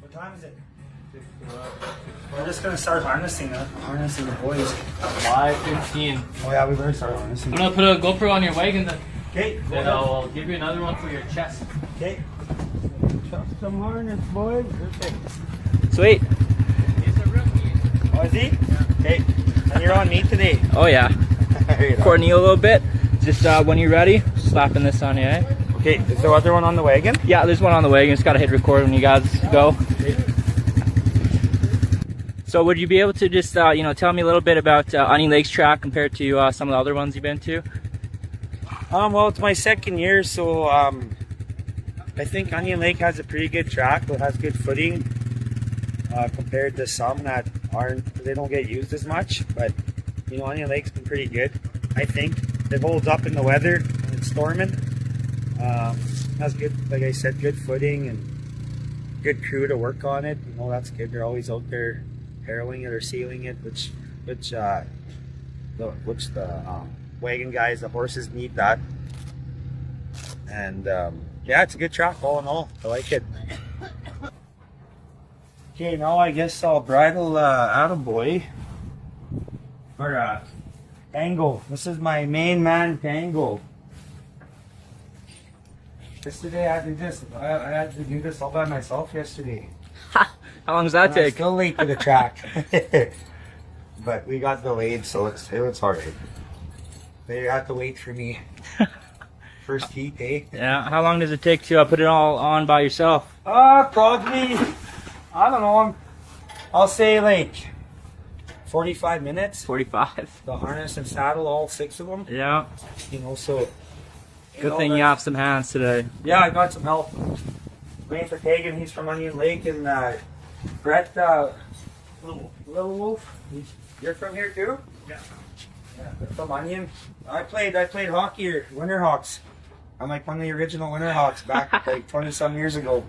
What time is it? We're just gonna start harnessing the boys. 5:15. Oh yeah, we better start harnessing. I'm gonna put a GoPro on your wagon then. Okay. Then I'll give you another one for your chest. Okay. Chuck some harness, boys. Sweet. He's a rookie. Oh, is he? Okay. And you're on me today. Oh yeah. Recording you a little bit. Just when you're ready, slapping this on you, eh? Okay. Is there other one on the wagon? Yeah, there's one on the wagon. Just gotta hit record when you guys go. So would you be able to just tell me a little bit about Onion Lakes track compared to some of the other ones you've been to? Well, it's my second year, so I think Onion Lake has a pretty good track. It has good footing compared to some that they don't get used as much. But Onion Lake's been pretty good. I think it holds up in the weather when it's storming. Has good, like I said, good footing and good crew to work on it. That's good. They're always out there harrowing it or sealing it, which which wagon guys, the horses need that. And yeah, it's a good track all in all. I like it. Okay, now I guess I'll bridle Attaboy. Or Tango. This is my main man, Tango. Yesterday I did this. I had to do this all by myself yesterday. How long does that I'm take? still late to the track. But we got delayed, so it was alright. They had to wait for me. First heat, eh? Yeah. How long does it take to put it all on by yourself? Probably, I don't know, I'll say like 45 minutes. 45. The harness and saddle, all 6 of them. Yeah. You know, so. Good thing you have some hands today. Yeah, I got some help. Wayne Vertagen, he's from Onion Lake, and Brett, Little Wolf, you're from here too? Yeah. They're from Onion. I played hockey here, Winterhawks. I'm like one of the original Winterhawks back like 20 some years ago.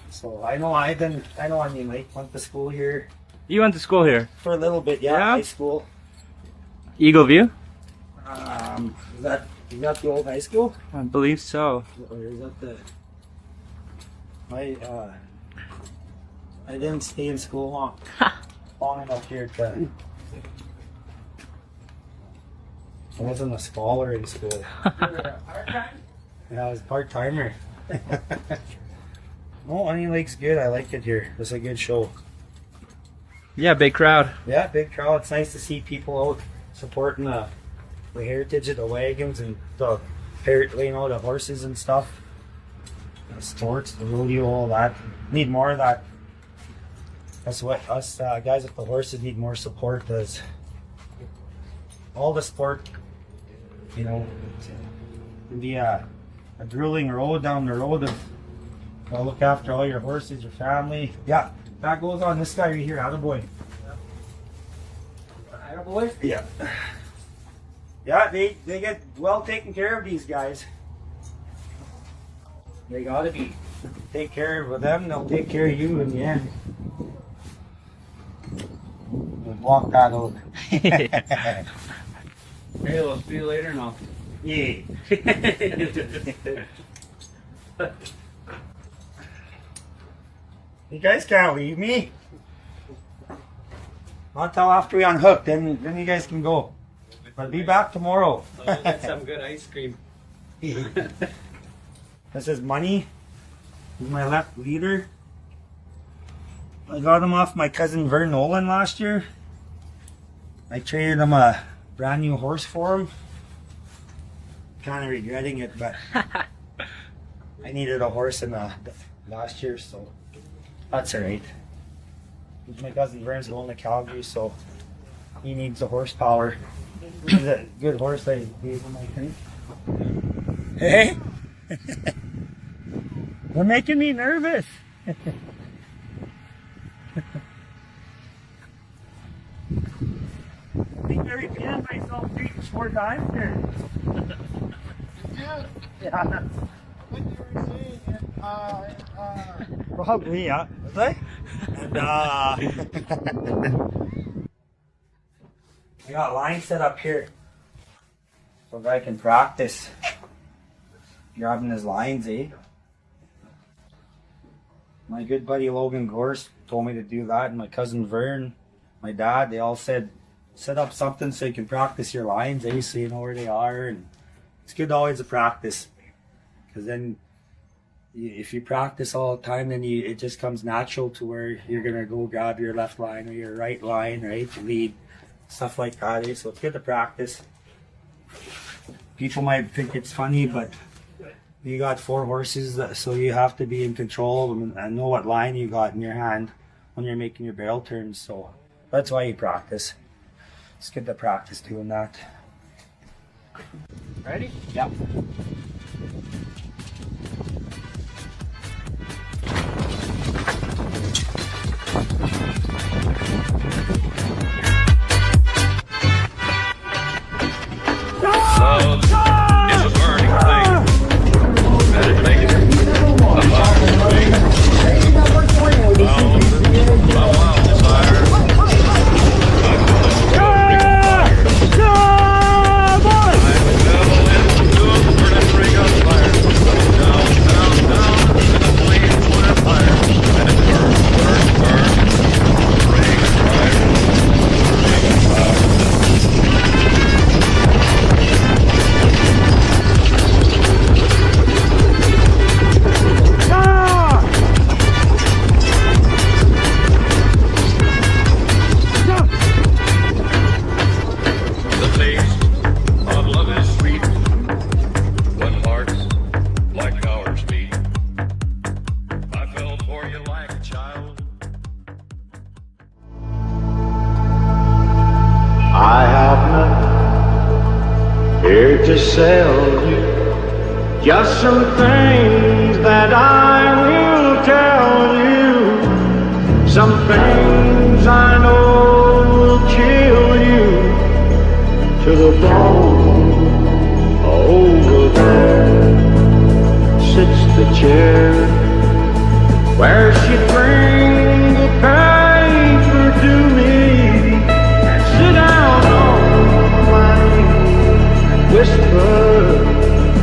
So I know Onion Lake. Went to school here You went to school here? for a little bit. Yeah, Yeah? high school. Eagle View? Is that the old high school? I believe so. Or is that the? I didn't stay in school long enough here to. I wasn't a scholar in school. Yeah, I was part timer. No, Onion Lake's good. I like it here. It's a good show. Yeah, big crowd. Yeah, big crowd. It's nice to see people out supporting the heritage of the wagons and the the horses and stuff. The sports, the rodeo, all that. Need more of that. That's what us guys with the horses need more support. Does all the sport, you know, can be a grueling road down the road of look after all your horses, your family. Yeah, that goes on this guy right here, Attaboy. Attaboy? Yeah. Yeah, they get well taken care of, these guys. They gotta be. Take care of them, they'll take care of you in the end. We'll walk that out. Hey, we'll see you later now. Yeah. You guys can't leave me. Not until after we unhook, then you guys can go. But be back tomorrow. We'll get some good ice cream. This is Money. He's my left leader. I got him off my cousin Vern Nolan last year. I traded him a brand new horse for him. Kind of regretting it, but I needed a horse in last year, so that's alright. My cousin Vern's going to Calgary, so he needs the horsepower. He's a good horse I gave him, I think. Hey! You're making me nervous. I think I repeated myself 3-4 times here. Yeah. Probably, yeah. Was I? And I got lines set up here so that I can practice grabbing his lines, eh? My good buddy Logan Gorse told me to do that, and my cousin Vern, my dad, they all said set up something so you can practice your lines, eh? So you know where they are, and it's good always to practice, because then if you practice all the time, then it just comes natural to where you're gonna go grab your left line or your right line, right, to lead, stuff like that, eh? So it's good to practice. People might think it's funny, but you got 4 horses, so you have to be in control of them and know what line you got in your hand when you're making your barrel turns. So that's why you practice. It's good to practice doing that. Ready? Yep. Go! Just some things that I will tell you. Some things I know will chill you to the bone. Over there sits the chair where she'd bring the paper to me and sit down on my knee and whisper,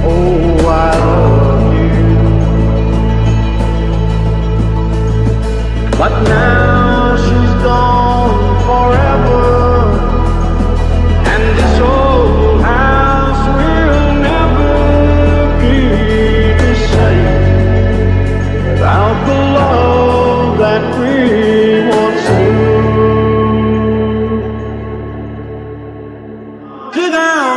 oh, I love you. But now she's gone forever, and this old house will never be the same without the love that we once knew. Sit down.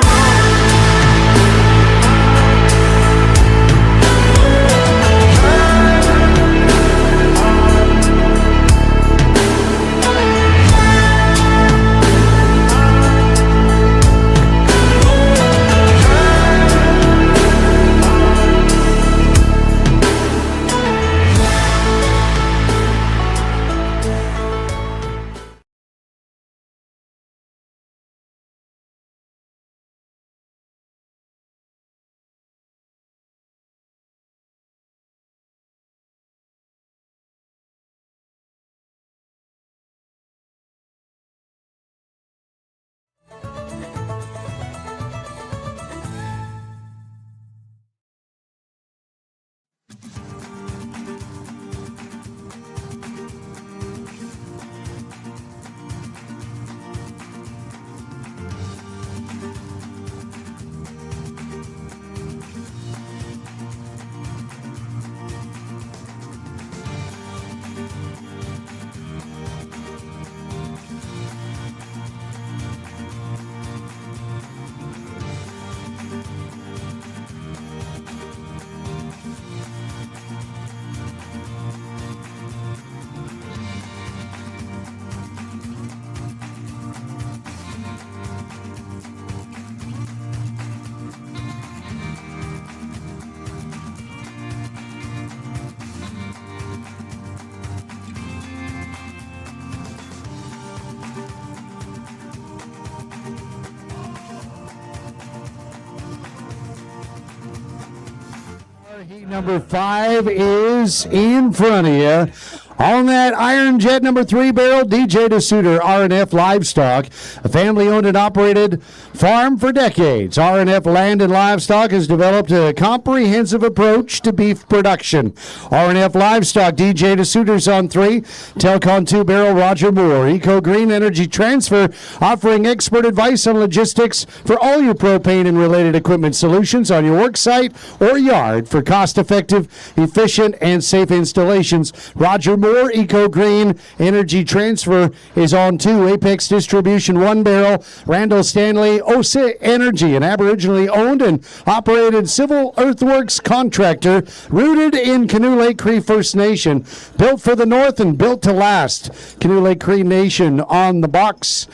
Heat number 5 is in front of you. On that Iron Jet number 3 barrel, DJ DeSuter, R&F Livestock, a family-owned and operated farm for decades. R&F Land and Livestock has developed a comprehensive approach to beef production. R&F Livestock, DJ DeSuter's on 3, Telcon 2 barrel, Roger Moore, Eco Green Energy Transfer, offering expert advice on logistics for all your propane and related equipment solutions on your work site or yard for cost-effective, efficient, and safe installations. Roger Moore, Eco Green Energy Transfer is on 2. Apex Distribution 1 barrel, Randall Stanley, OSA Energy, an Aboriginally owned and operated civil earthworks contractor rooted in Canoe Lake Cree First Nation. Built for the North and built to last. Canoe Lake Cree Nation on the box.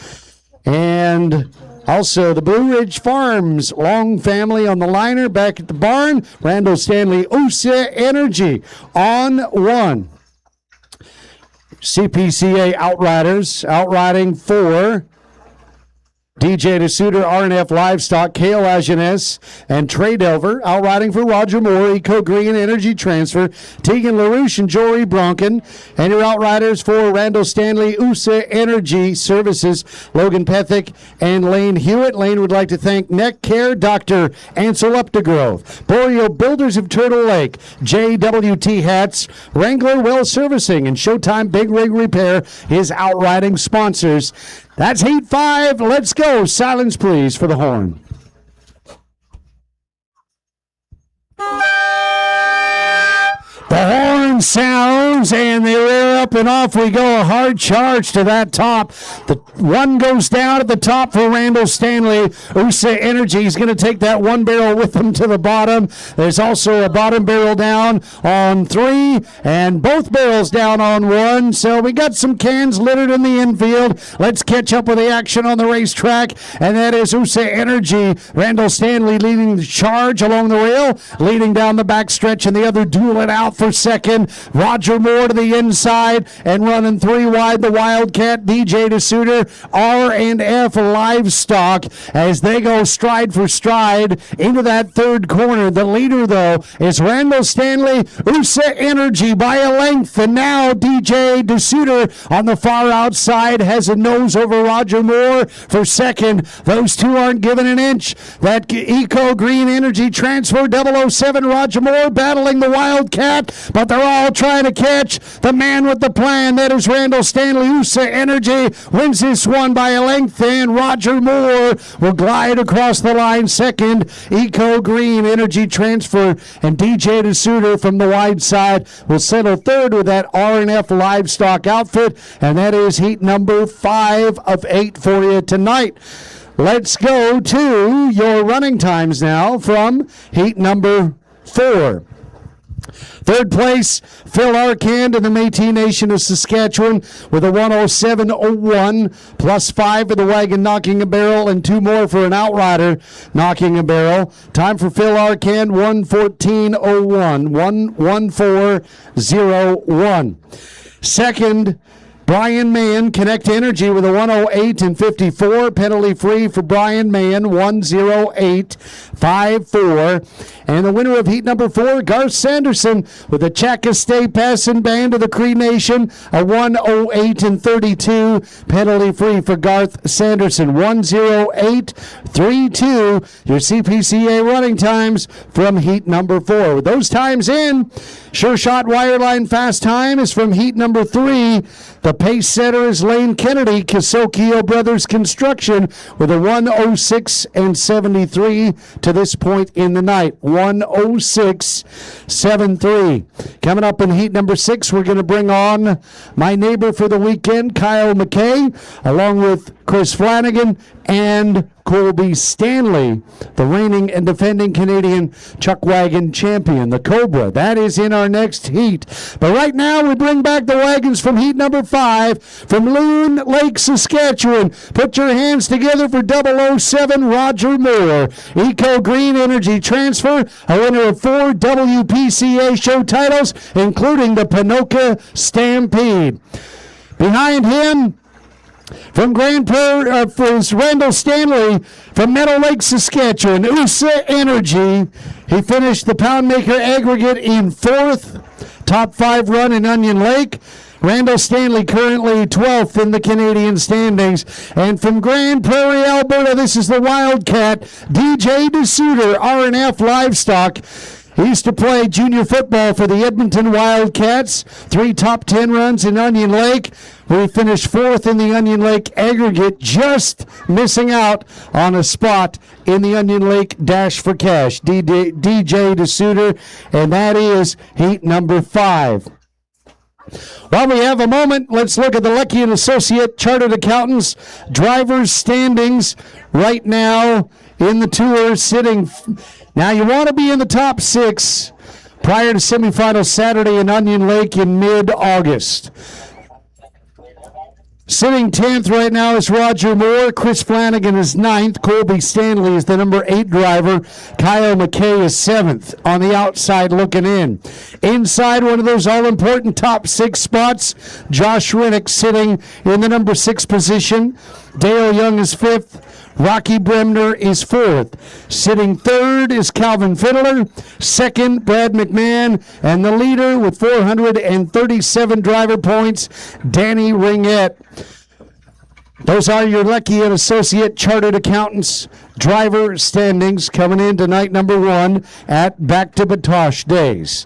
And also the Blue Ridge Farms Long Family on the liner. Back at the barn, Randall Stanley, OSA Energy on 1. CPCA Outriders, outriding for DJ DeSuter, R&F Livestock, Kale Ageness, and Trey Delver, outriding for Roger Moore, Eco Green Energy Transfer, Tegan LaRouche and Jory Bronken, and your outriders for Randall Stanley, USA Energy Services, Logan Pethick, and Lane Hewitt. Lane would like to thank Neck Care, Dr. Ansel Updegrove, Boreal Builders of Turtle Lake, JWT Hats, Wrangler Well Servicing, and Showtime Big Rig Repair, his outriding sponsors. That's Heat 5. Let's go. Silence, please, for the horn. The horn sounds and the up and off we go. A hard charge to that top. The one goes down at the top for Randall Stanley. USA Energy is going to take that one barrel with them to the bottom. There's also a bottom barrel down on 3 and both barrels down on 1. So we got some cans littered in the infield. Let's catch up with the action on the racetrack, and that is USA Energy. Randall Stanley leading the charge along the rail, leading down the backstretch, and the other dueling out for second. Roger Moore to the inside and running 3 wide. The Wildcat, DJ DeSuter, R&F Livestock as they go stride for stride into that third corner. The leader, though, is Randall Stanley, USA Energy by a length, and now DJ DeSuter on the far outside has a nose over Roger Moore for second. Those two aren't giving an inch. That Eco Green Energy Transfer 007 Roger Moore battling the Wildcat, but they're all trying to catch the man with the plan. That is Randall Stanley. USA Energy wins this one by a length, and Roger Moore will glide across the line second. Eco Green Energy Transfer and DJ DeSuter from the wide side will settle third with that R&F Livestock outfit, and that is heat number 5 of 8 for you tonight. Let's go to your running times now from heat number 4. Third place, Phil Arcand in the Métis Nation of Saskatchewan with a 107.01, plus 5 for the wagon knocking a barrel and 2 more for an outrider knocking a barrel. Time for Phil Arcand, 114.01, 114.01. Second, Brian Mann, Connect Energy with a 108 and 54, penalty free for Brian Mann, 108.54. And the winner of heat number 4, Garth Sanderson with the Chakastay Passing Band of the Cree Nation, a 108 and 32, penalty free for Garth Sanderson, 108.32. Your CPCA running times from heat number 4. With those times in, Sure Shot Wireline fast time is from heat number 3. The pace setter is Lane Kennedy, Kasokio Brothers Construction, with a 106 and 73 to this point in the night. 106.73. Coming up in heat number 6, we're going to bring on my neighbor for the weekend, Kyle McKay, along with Chris Flanagan and Colby Stanley, the reigning and defending Canadian Chuck Wagon champion, the Cobra. That is in our next heat. But right now, we bring back the wagons from heat number 5 from Loon Lake, Saskatchewan. Put your hands together for 007 Roger Moore. Eco Green Energy Transfer, a winner of 4 WPCA show titles, including the Panoka Stampede. Behind him, from Grand Prairie, was Randall Stanley from Meadow Lake, Saskatchewan. USA Energy. He finished the Poundmaker aggregate in 4th. Top 5 run in Onion Lake. Randall Stanley currently 12th in the Canadian standings. And from Grand Prairie, Alberta, this is the Wildcat, DJ DeSuter, R&F Livestock. He used to play junior football for the Edmonton Wildcats. 3 top 10 runs in Onion Lake. We finished 4th in the Onion Lake aggregate, just missing out on a spot in the Onion Lake Dash for Cash. DJ DeSuter, and that is heat number 5. While we have a moment, let's look at the Lucky and Associate Chartered Accountants drivers standings right now in the tour sitting. Now, you want to be in the top 6 prior to semifinal Saturday in Onion Lake in mid-August. Sitting 10th right now is Roger Moore. Chris Flanagan is 9th. Colby Stanley is the number 8 driver. Kyle McKay is 7th on the outside looking in. Inside one of those all-important top 6 spots, Josh Rennick sitting in the number 6 position. Dale Young is 5th. Rocky Bremner is 4th. Sitting 3rd is Calvin Fiddler. 2nd, Brad McMahon. And the leader with 437 driver points, Danny Ringette. Those are your Lucky and Associate Chartered Accountants driver standings coming into night number 1 at Back to Batoche Days.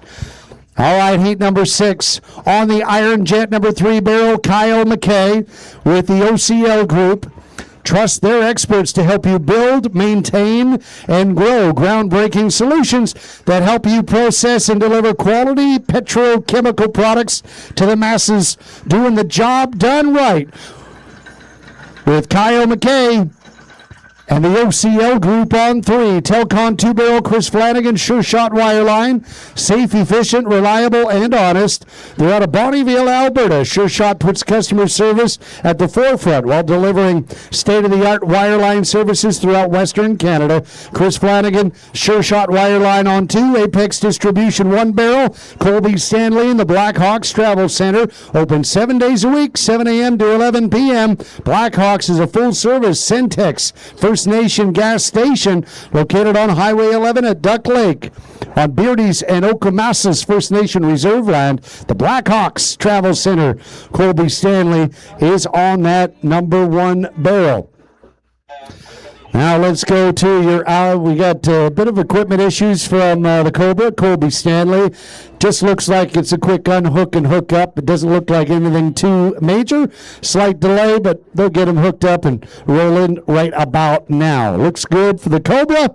All right, heat number 6 on the Iron Jet number 3 barrel, Kyle McKay with the OCL group. Trust their experts to help you build, maintain, and grow groundbreaking solutions that help you process and deliver quality petrochemical products to the masses, doing the job done right. With Kyle McKay and the OCL Group on 3. Telcon 2-barrel, Chris Flanagan, Sure Shot Wireline. Safe, efficient, reliable, and honest. They're out of Bonnyville, Alberta. Sure Shot puts customer service at the forefront while delivering state-of-the-art wireline services throughout Western Canada. Chris Flanagan, Sure Shot Wireline on 2. Apex Distribution 1-barrel. Colby Stanley and the Blackhawks Travel Center. Open 7 days a week, 7 a.m. to 11 p.m. Blackhawks is a full-service Centex First Nation gas station located on Highway 11 at Duck Lake. On Beardy's and Okamassa's First Nation reserve land, the Blackhawks Travel Center. Colby Stanley is on that number 1 barrel. Now let's go to your we got a bit of equipment issues from the Cobra. Colby Stanley. Just looks like it's a quick unhook and hook up. It doesn't look like anything too major. Slight delay, but they'll get them hooked up and rolling right about now. Looks good for the Cobra.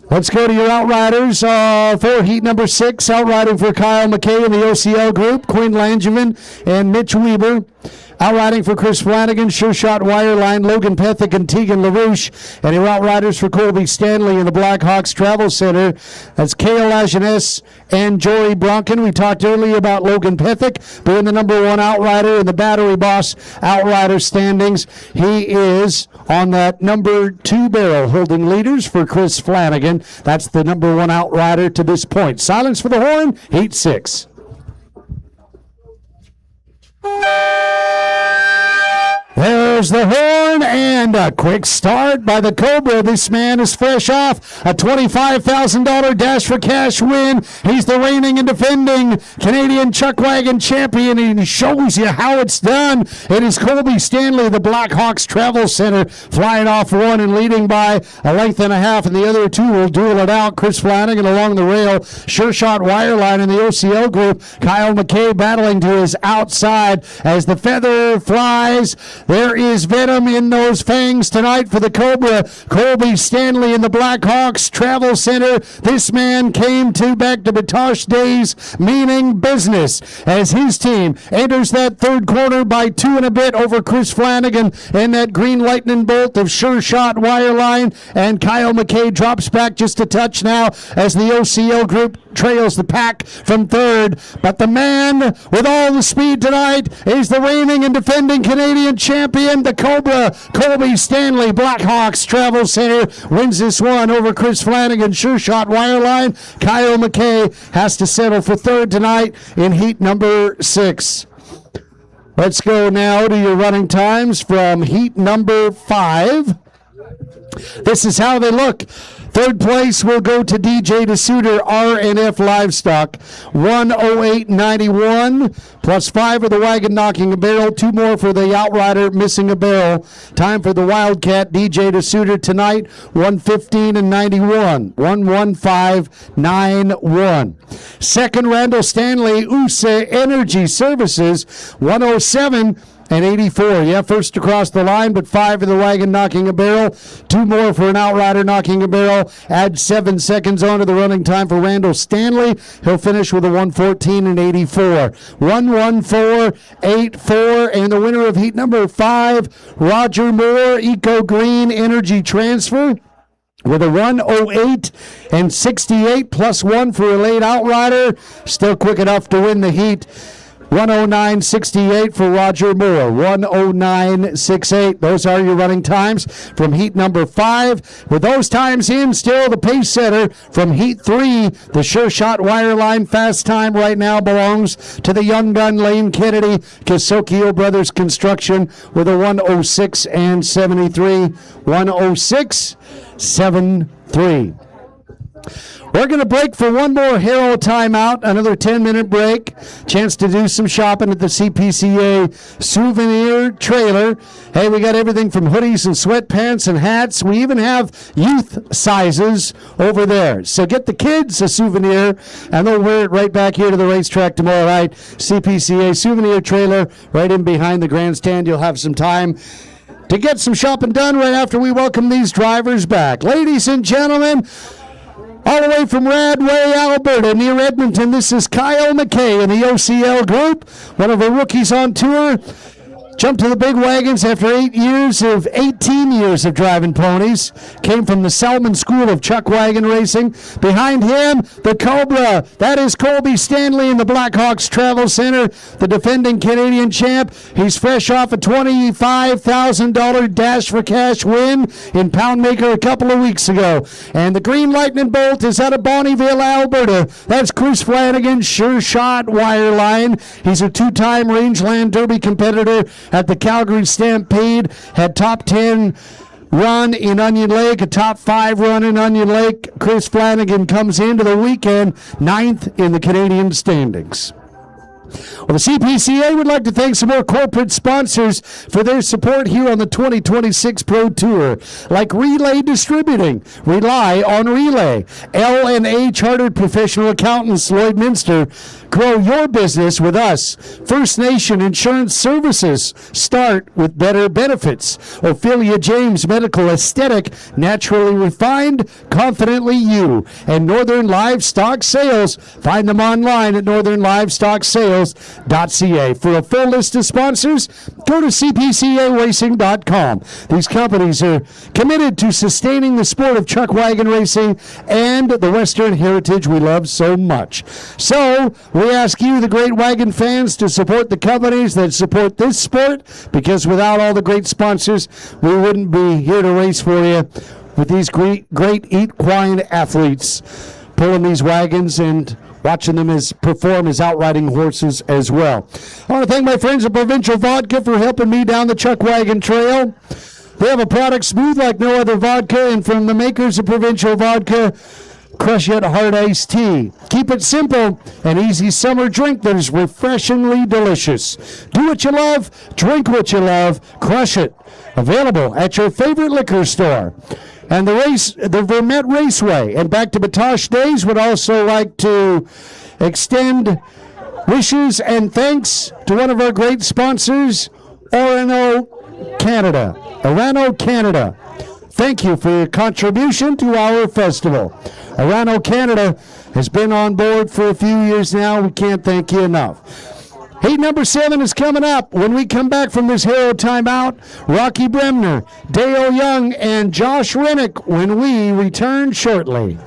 Let's go to your Outriders for heat number 6. Outriding for Kyle McKay and the OCL Group. Quinn Langevin and Mitch Weber. Outriding for Chris Flanagan, Sure Shot Wireline, Logan Pethick and Tegan LaRouche. And your Outriders for Colby Stanley and the Blackhawks Travel Center. That's Kale Lajeunesse and Jory Bronkin. We talked earlier about Logan Pethick being the number 1 Outrider in the Battery Boss Outrider standings. He is on that number 2 barrel, holding leaders for Chris Flanagan. That's the number 1 Outrider to this point. Silence for the horn, heat 6. There's the horn and a quick start by the Cobra. This man is fresh off a $25,000 Dash for Cash win. He's the reigning and defending Canadian Chuck Wagon champion, and he shows you how it's done. It is Colby Stanley, the Blackhawks Travel Center, flying off 1 and leading by a length and a half, and the other 2 will duel it out. Chris Flanagan along the rail. Sure Shot Wireline in the OCL Group. Kyle McKay battling to his outside as the feather flies. There is venom in those fangs tonight for the Cobra. Colby Stanley in the Blackhawks Travel Center. This man came back to Batoche days meaning business as his team enters that third quarter by 2 and a bit over Chris Flanagan and that green lightning bolt of Sure Shot Wireline, and Kyle McKay drops back just a touch now as the OCL Group trails the pack from third. But the man with all the speed tonight is the reigning and defending Canadian champion, the Cobra. Colby Stanley, Blackhawks Travel Center, wins this one over Chris Flanagan, Sure Shot Wireline. Kyle McKay has to settle for third tonight in heat number 6. Let's go now to your running times from heat number 5. This is how they look. Third place will go to DJ DeSuter, RNF Livestock, 108.91, plus 5 for the Wagon knocking a barrel, 2 more for the Outrider missing a barrel. Time for the Wildcat, DJ DeSuter tonight, 115.91, 115.91. Second, Randall Stanley, USA Energy Services, 107.84. Yeah, first across the line, but 5 for the Wagon knocking a barrel. 2 more for an Outrider knocking a barrel. Add 7 seconds onto the running time for Randall Stanley. He'll finish with a 114.84. 114.84. And the winner of heat number 5, Roger Moore, Eco Green Energy Transfer, with a 108.68 plus 1 for a late Outrider. Still quick enough to win the heat. 109.68 for Roger Moore. 109.68. Those are your running times from heat number 5. With those times in, still the pace setter from heat 3. The Sure Shot Wireline fast time right now belongs to the young gun Lane Kennedy, Kisokio Brothers Construction, with a 106.73. 106.73. We're going to break for one more hero timeout, another 10-minute break. Chance to do some shopping at the CPCA souvenir trailer. Hey, we got everything from hoodies and sweatpants and hats. We even have youth sizes over there. So get the kids a souvenir, and they'll wear it right back here to the racetrack tomorrow night. CPCA souvenir trailer right in behind the grandstand. You'll have some time to get some shopping done right after we welcome these drivers back. Ladies and gentlemen, all the way from Radway, Alberta, near Edmonton, this is Kyle McKay in the OCL group, one of our rookies on tour. Jumped to the big wagons after 18 years of driving ponies. Came from the Selman School of Chuck Wagon Racing. Behind him, the Cobra. That is Colby Stanley in the Blackhawks Travel Center, the defending Canadian champ. He's fresh off a $25,000 Dash for Cash win in Poundmaker a couple of weeks ago. And the Green Lightning Bolt is out of Bonnyville, Alberta. That's Chris Flanagan, Sure Shot Wireline. He's a two-time Rangeland Derby competitor at the Calgary Stampede, had top 10 run in Onion Lake, a top 5 run in Onion Lake. Chris Flanagan comes into the weekend 9th in the Canadian standings. Well, the CPCA would like to thank some more corporate sponsors for their support here on the 2026 Pro Tour, like Relay Distributing. Rely on Relay. L&A Chartered Professional Accountants, Lloydminster. Grow your business with us. First Nation Insurance Services. Start with better benefits. Ophelia James Medical Aesthetic. Naturally refined, confidently you. And Northern Livestock Sales. Find them online at northernlivestocksales.ca. For a full list of sponsors, go to cpcaracing.com. These companies are committed to sustaining the sport of chuck wagon racing and the Western heritage we love so much. So, we ask you, the great wagon fans, to support the companies that support this sport, because without all the great sponsors, we wouldn't be here to race for you with these great equine athletes pulling these wagons and watching them perform as outriding horses as well. I want to thank my friends at Provincial Vodka for helping me down the Chuck Wagon Trail. They have a product smooth like no other vodka, and from the makers of Provincial Vodka, Crush It Hard Iced Tea. Keep it simple, an easy summer drink that is refreshingly delicious. Do what you love, drink what you love, Crush It. Available at your favorite liquor store. And the Vermette Raceway and Back to Batoche Days would also like to extend wishes and thanks to one of our great sponsors, Orano Canada. Thank you for your contribution to our festival. Orano Canada has been on board for a few years now. We can't thank you enough. Heat number 7 is coming up. When we come back from this Hero timeout, Rocky Bremner, Dale Young, and Josh Rennick when we return shortly.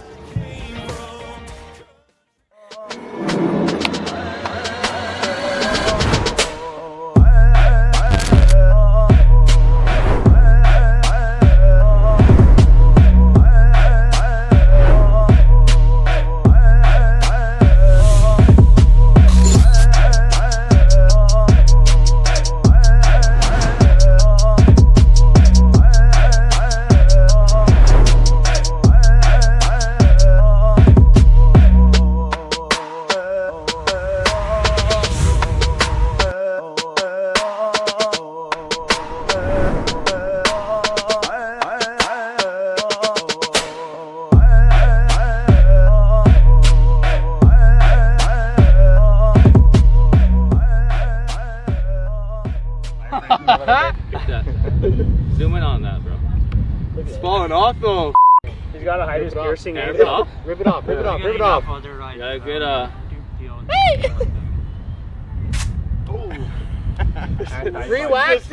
Zoom in on that, bro. It's falling off though. He's gotta hide his piercing. Rip it off. Rip it off. Rip it off. Rip it off. Yeah, good. Re-waxing.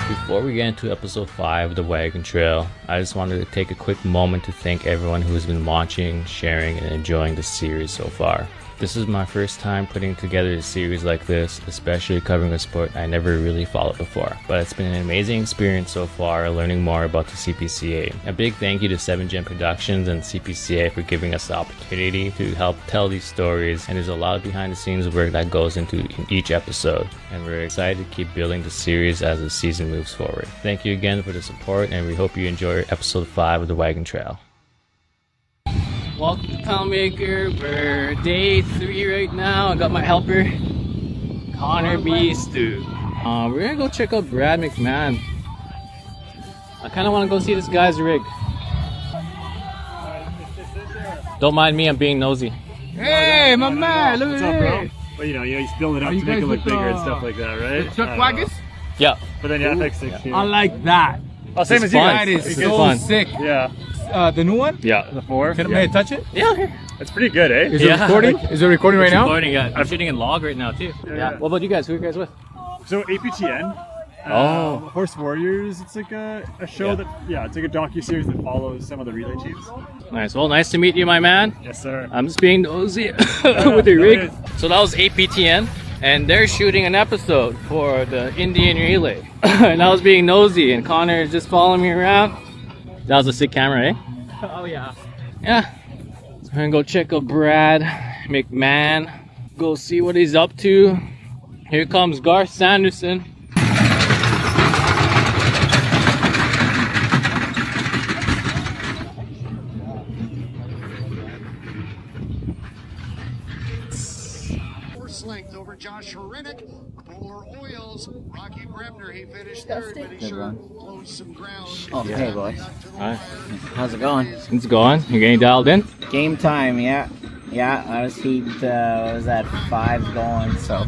Before we get into episode 5 of the Wagon Trail, I just wanted to take a quick moment to thank everyone who has been watching, sharing, and enjoying the series so far. This is my first time putting together a series like this, especially covering a sport I never really followed before. But it's been an amazing experience so far, learning more about the CPCA. A big thank you to 7 Gen Productions and CPCA for giving us the opportunity to help tell these stories, and there's a lot of behind the scenes work that goes into each episode. And we're excited to keep building the series as the season moves forward. Thank you again for the support, and we hope you enjoy episode 5 of the Wagon Trail. Welcome to Poundmaker. We're day 3 right now. I got my helper, Connor B. Stu. We're gonna go check out Brad McMahon. I kind of want to go see this guy's rig. Don't mind me, I'm being nosy. Hey, my man, look at bro? But you know, he's building it up to make it look bigger and stuff like that, right? Chuck wagons? Yeah. But then FX6 I like that. Oh, same as It's you fun. guys. That is This so fun. sick. Yeah. The new one? Yeah. The 4. May I touch it? Yeah. It's pretty good, eh? Is it recording? Is it recording right now? Recording, yeah. I'm shooting in log right now too. Yeah. What about you guys? Who are you guys with? So APTN. Oh. Horse Warriors. It's like a show that, it's like a docu-series that follows some of the relay teams. Nice. Well, nice to meet you, my man. Yes, sir. I'm just being nosy with your rig. So that was APTN, and they're shooting an episode for the Indian Relay. And I was being nosy, and Connor is just following me around. That was a sick camera, eh? Oh yeah. Yeah. So we're gonna go check out Brad McMahon. Go see what he's up to. Here comes Garth Sanderson. Length over Josh Horinek. Polar Oils. Rocky Bremner, he finished third, but he sure closed some ground. Oh, hey boys. Alright. How's it going? It's going. You getting dialed in? Game time, yeah. Yeah, I was heat, what was that, 5 going, so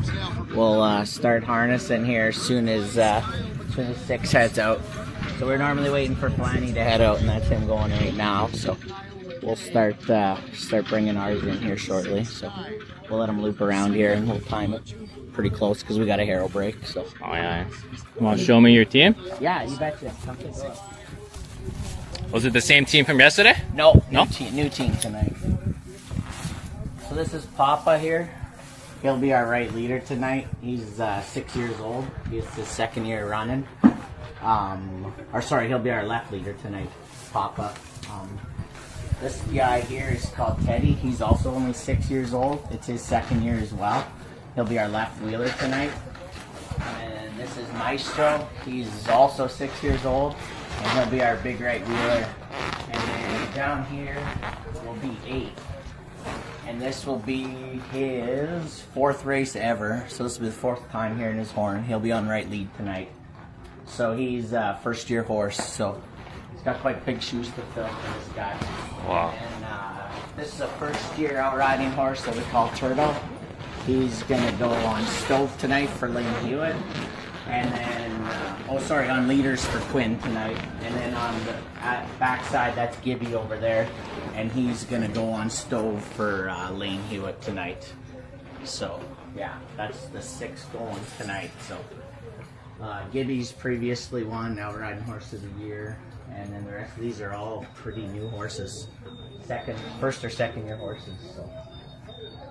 we'll start harnessing here as soon as 6 heads out. So we're normally waiting for Flanny to head out, and that's him going right now, so we'll start bringing ours in here shortly. So we'll let him loop around here, and we'll time it pretty close because we got a harrow break. So. Oh yeah. You want to show me your team? Yeah, you betcha. Was it the same team from yesterday? No, No? New team tonight. So this is Papa here. He'll be our right leader tonight. He's 6 years old. He's his 2nd year running. He'll be our left leader tonight, Papa. This guy here is called Teddy. He's also only 6 years old. It's his 2nd year as well. He'll be our left wheeler tonight. And this is Maestro. He's also 6 years old, and he'll be our big right wheeler. And then down here will be 8. And this will be his 4th race ever. So this will be the 4th time here in his horn. He'll be on right lead tonight. So he's a 1st year horse. So he's got quite big shoes to fill for this guy. Wow. And this is a 1st year out riding horse that we call Turtle. He's gonna go on stove tonight for Lane Hewitt. And then, on leaders for Quinn tonight. And then on the backside, that's Gibby over there. And he's gonna go on stove for Lane Hewitt tonight. So, yeah, that's the 6th going tonight. So, Gibby's previously won Out Riding Horse of the Year. And then the rest of these are all pretty new horses. 1st or 2nd year horses. So,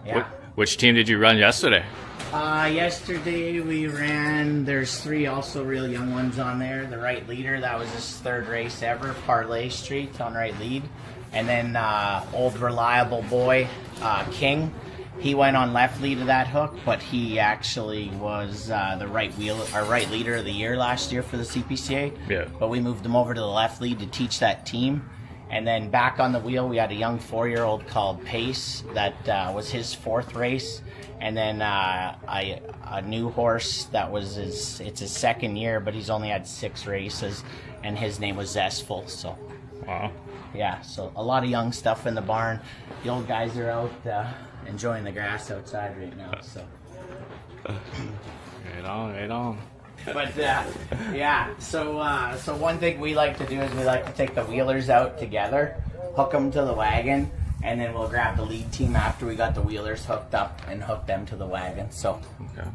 yeah. Which team did you run yesterday? Yesterday we ran, there's 3 also real young ones on there. The right leader, that was his 3rd race ever, Parlay Street on right lead. And then old reliable boy, King, he went on left lead of that hook, but he actually was the right leader of the year last year for the CPCA. Yeah. But we moved him over to the left lead to teach that team. And then back on the wheel, we had a young 4-year-old called Pace. That was his 4th race. And then a new horse that was it's his 2nd year, but he's only had 6 races. And his name was Zestful. So, Wow. yeah, so a lot of young stuff in the barn. The old guys are out enjoying the grass outside right now. So. Right on. But yeah, so one thing we like to do is we like to take the wheelers out together, hook them to the wagon, and then we'll grab the lead team after we got the wheelers hooked up and hook them to the wagon. So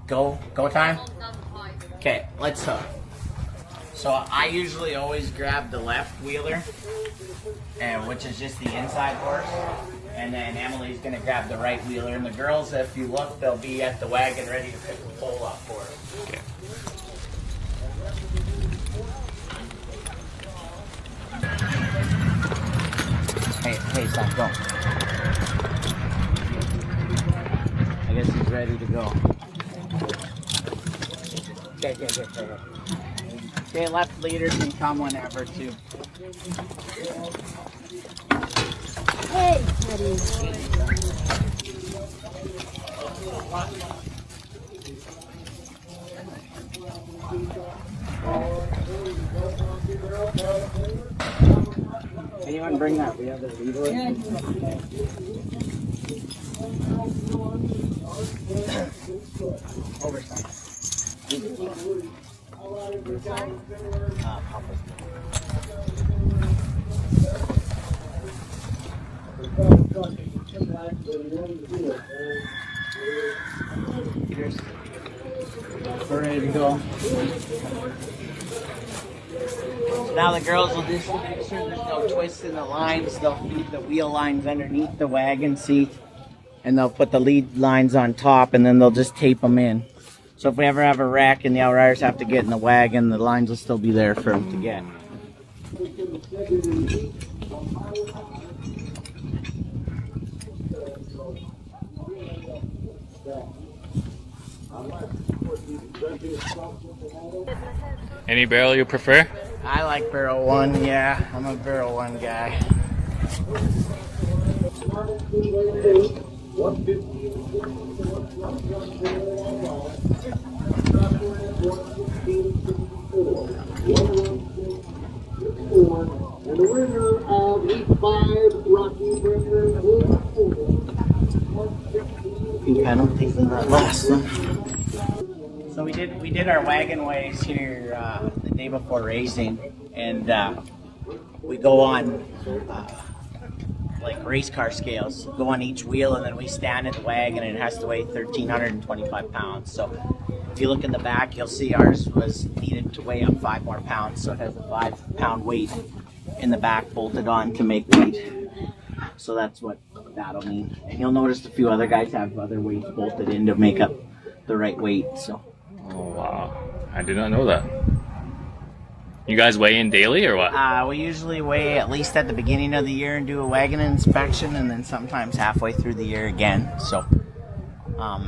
go time. Okay, let's hook. So I usually always grab the left wheeler, which is just the inside horse, and then Emily's gonna grab the right wheeler. And the girls, if you look, they'll be at the wagon ready to pick the pole up for us. Okay. Hey, stop, go. I guess he's ready to go. Okay. Okay, left leaders can come whenever, too. Hey, Teddy. Anyone bring that? We have the leader. We're ready to go. Now the girls will just make sure there's no twists in the lines. They'll feed the wheel lines underneath the wagon seat, and they'll put the lead lines on top, and then they'll just tape them in. So if we ever have a wreck and the outriders have to get in the wagon, the lines will still be there for them to get. Any barrel you prefer? I like barrel one, yeah. I'm a barrel one guy. And the winner of Heat 5, Rocky River, Few penalties in that last one. So we did our wagon ways here the day before racing, and we go on like race car scales. Go on each wheel, and then we stand in the wagon, and it has to weigh 1,325 pounds. So if you look in the back, you'll see ours was needed to weigh up 5 more pounds. So it has a 5-pound weight in the back bolted on to make weight. So that's what that'll mean. And you'll notice a few other guys have other weights bolted in to make up the right weight. So. Oh wow, I did not know that. You guys weigh in daily or what? We usually weigh at least at the beginning of the year and do a wagon inspection, and then sometimes halfway through the year again. So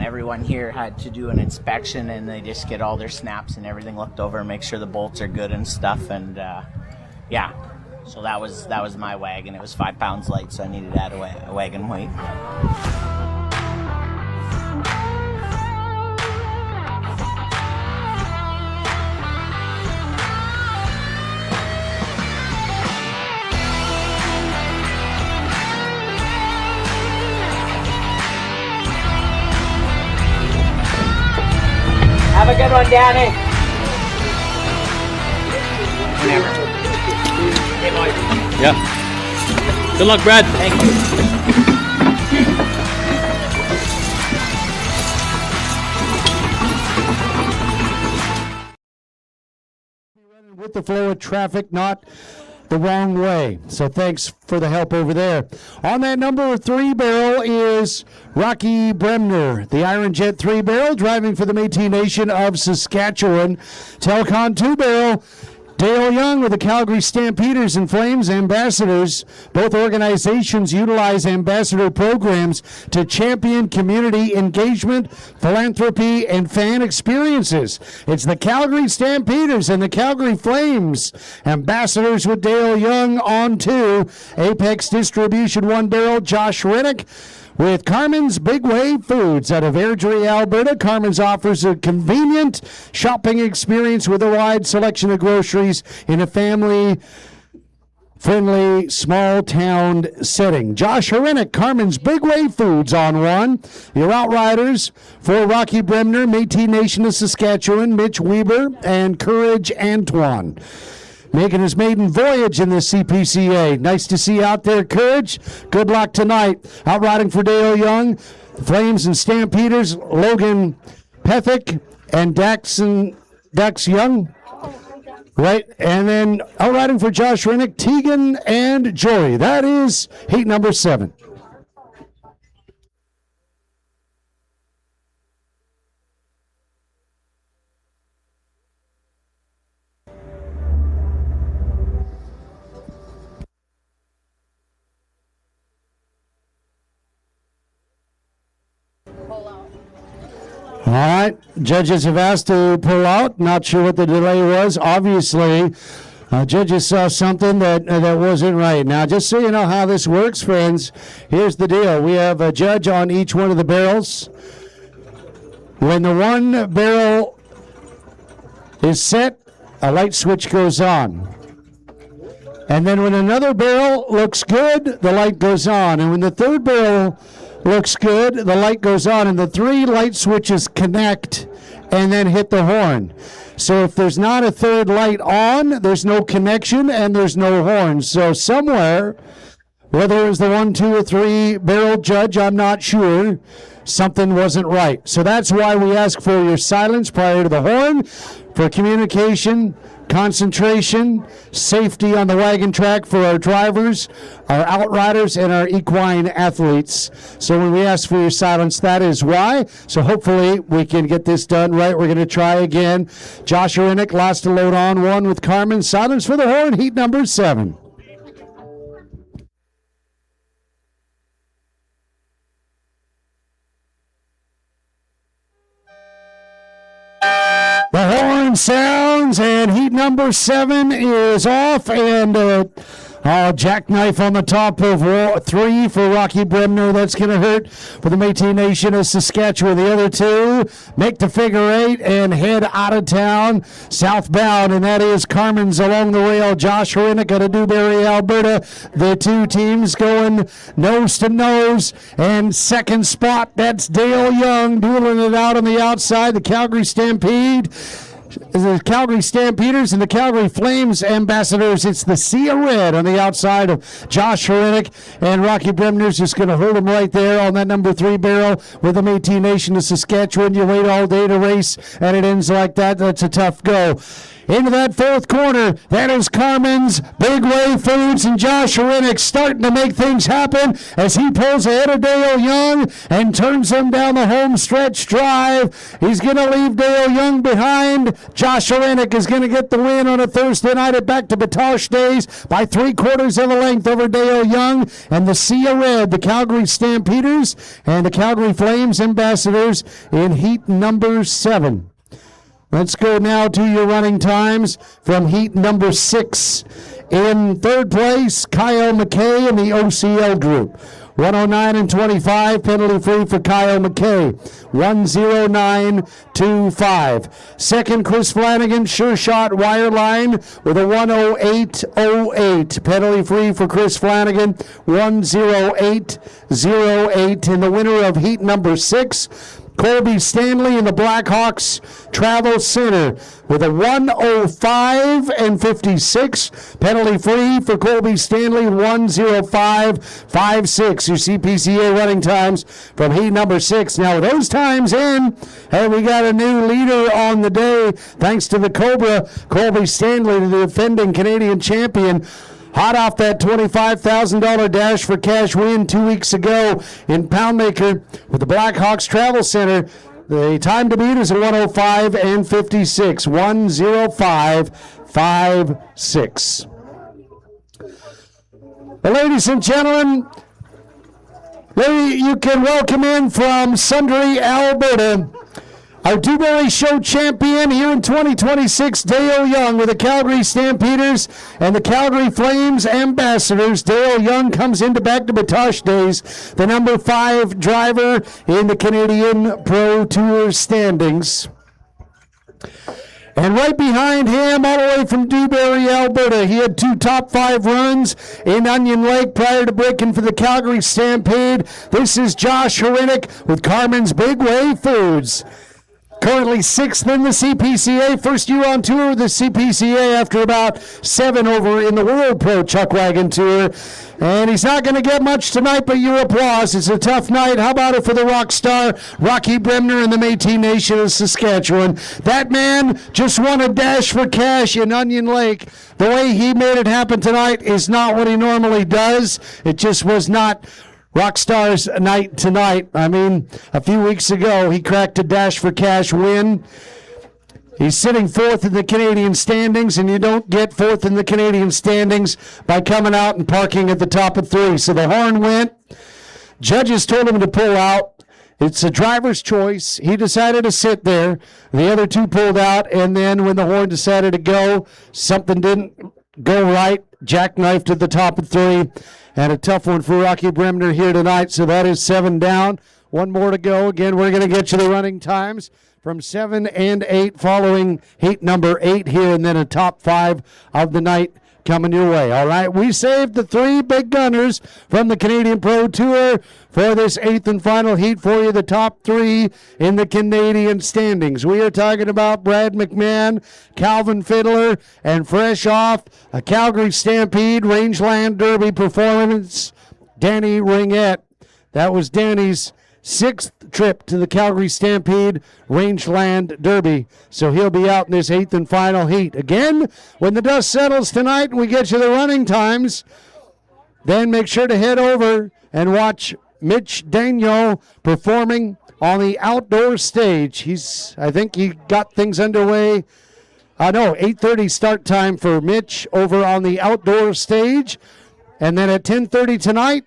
everyone here had to do an inspection, and they just get all their snaps and everything looked over and make sure the bolts are good and stuff. And yeah, so that was my wagon. It was 5 pounds light, so I needed to add a wagon weight. Have a good one, Danny. Whenever. Hey, boys. Yeah. Good luck, Brad. Thank you. With the flow of traffic, not the wrong way. So thanks for the help over there. On that number 3 barrel is Rocky Bremner, the Iron Jet 3 barrel, driving for the Métis Nation of Saskatchewan. Telcon 2 barrel, Dale Young with the Calgary Stampeders and Flames ambassadors. Both organizations utilize ambassador programs to champion community engagement, philanthropy, and fan experiences. It's the Calgary Stampeders and the Calgary Flames. Ambassadors with Dale Young on 2. Apex Distribution 1 barrel, Josh Rennick. With Carmen's Big Wave Foods out of Airdrie, Alberta, Carmen's offers a convenient shopping experience with a wide selection of groceries in a family-friendly, small-town setting. Josh Herenick, Carmen's Big Wave Foods on 1. Your Outriders for Rocky Bremner, Métis Nation of Saskatchewan, Mitch Weber, and Courage Antoine. Making his maiden voyage in the CPCA. Nice to see you out there, Courage. Good luck tonight. Out riding for Dale Young, the Flames and Stampeders, Logan Pethick and Dax Young. Right, and then out riding for Josh Rennick, Tegan and Jory. That is heat number 7. All right, judges have asked to pull out. Not sure what the delay was. Obviously, judges saw something that wasn't right. Now, just so you know how this works, friends, here's the deal. We have a judge on each one of the barrels. When the one barrel is set, a light switch goes on. And then when another barrel looks good, the light goes on. And when the third barrel looks good, the light goes on. And the 3 light switches connect and then hit the horn. So if there's not a third light on, there's no connection and there's no horn. So somewhere, whether it was the 1, 2, or 3 barrel judge, I'm not sure, something wasn't right. So that's why we ask for your silence prior to the horn, for communication, concentration, safety on the wagon track for our drivers, our outriders, and our equine athletes. So when we ask for your silence, that is why. So hopefully we can get this done right. We're going to try again. Josh Orinick lost a load on 1 with Carmen. Silence for the horn, heat number 7. The horn sounds, and heat number 7 is off, and jackknife on the top of 3 for Rocky Bremner. That's going to hurt for the Métis Nation of Saskatchewan. The other 2 make the figure 8 and head out of town southbound, and that is Carmen's along the rail. Josh Horinick out of Dewberry, Alberta. The 2 teams going nose to nose, and second spot, that's Dale Young dueling it out on the outside. The Calgary Stampede. The Calgary Stampeders and the Calgary Flames Ambassadors. It's the Sea of Red on the outside of Josh Horinick, and Rocky Bremner's just going to hold him right there on that number 3 barrel with the Métis Nation of Saskatchewan. You wait all day to race, and it ends like that. That's a tough go. Into that 4th corner, that is Carmen's Big Wave Foods, and Josh Horinick starting to make things happen as he pulls ahead of Dale Young and turns them down the home stretch drive. He's going to leave Dale Young behind. Josh Horinick is going to get the win on a Thursday night at Back to Batoche Days by 3/4 of a length over Dale Young, and the Sea of Red, the Calgary Stampeders and the Calgary Flames Ambassadors in heat number 7. Let's go now to your running times from heat number 6. In 3rd place, Kyle McKay in the OCL group. 109 and 25, penalty free for Kyle McKay. 109.25. Second, Chris Flanagan, sure shot wireline with a 108.08. Penalty free for Chris Flanagan. 108.08. And the winner of heat number 6, Colby Stanley in the Blackhawks Travel Center with a 105 and 56. Penalty free for Colby Stanley, 105.56. Your CPCA running times from heat number 6. Now, with those times in, hey, we got a new leader on the day thanks to the Cobra, Colby Stanley, the defending Canadian champion. Hot off that $25,000 dash for cash win 2 weeks ago in Poundmaker with the Blackhawks Travel Center. The time to beat is a 105 and 56. 105.56. Well, ladies and gentlemen, you can welcome in from Sundre, Alberta, our Dewberry Show champion here in 2026, Dale Young with the Calgary Stampeders and the Calgary Flames Ambassadors. Dale Young comes into Back to Batoche Days, the number 5 driver in the Canadian Pro Tour standings. And right behind him, all the way from Dewberry, Alberta, he had 2 top 5 runs in Onion Lake prior to breaking for the Calgary Stampede. This is Josh Horinick with Carmen's Big Wave Foods. Currently 6th in the CPCA, first year on tour with the CPCA after about 7 over in the World Pro Chuck Wagon Tour. And he's not going to get much tonight, but your applause. It's a tough night. How about it for the rock star, Rocky Bremner and the Métis Nation of Saskatchewan? That man just won a dash for cash in Onion Lake. The way he made it happen tonight is not what he normally does. It just was not Rockstar's night tonight. I mean, a few weeks ago, he cracked a dash for cash win. He's sitting 4th in the Canadian standings, and you don't get 4th in the Canadian standings by coming out and parking at the top of 3. So the horn went. Judges told him to pull out. It's a driver's choice. He decided to sit there. The other 2 pulled out, and then when the horn decided to go, something didn't go right. Jackknifed at the top of 3. And a tough one for Rocky Bremner here tonight. So that is 7 down. 1 more to go. Again, we're going to get you the running times from 7 and 8 following heat number 8 here, and then a top 5 of the night coming your way. All right, we saved the 3 big gunners from the Canadian Pro Tour for this 8th and final heat for you, the top 3 in the Canadian standings. We are talking about Brad McMahon, Calvin Fiddler, and fresh off a Calgary Stampede Rangeland Derby performance, Danny Ringette. That was Danny's 6th trip to the Calgary Stampede Rangeland Derby. So he'll be out in this 8th and final heat. Again, when the dust settles tonight and we get you the running times, then make sure to head over and watch Mitch Daniel performing on the outdoor stage. I think he got things underway. 8:30 start time for Mitch over on the outdoor stage. And then at 10:30 tonight,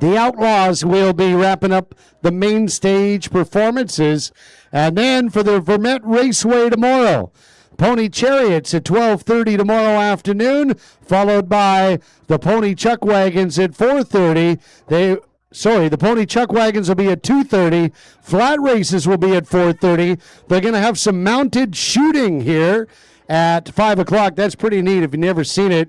the Outlaws will be wrapping up the main stage performances. And then for the Vermette Raceway tomorrow, Pony Chariots at 12:30 tomorrow afternoon, followed by the Pony Chuck Wagons at 4:30. The Pony Chuck Wagons will be at 2:30. Flat races will be at 4:30. They're going to have some mounted shooting here at 5 o'clock. That's pretty neat if you've never seen it.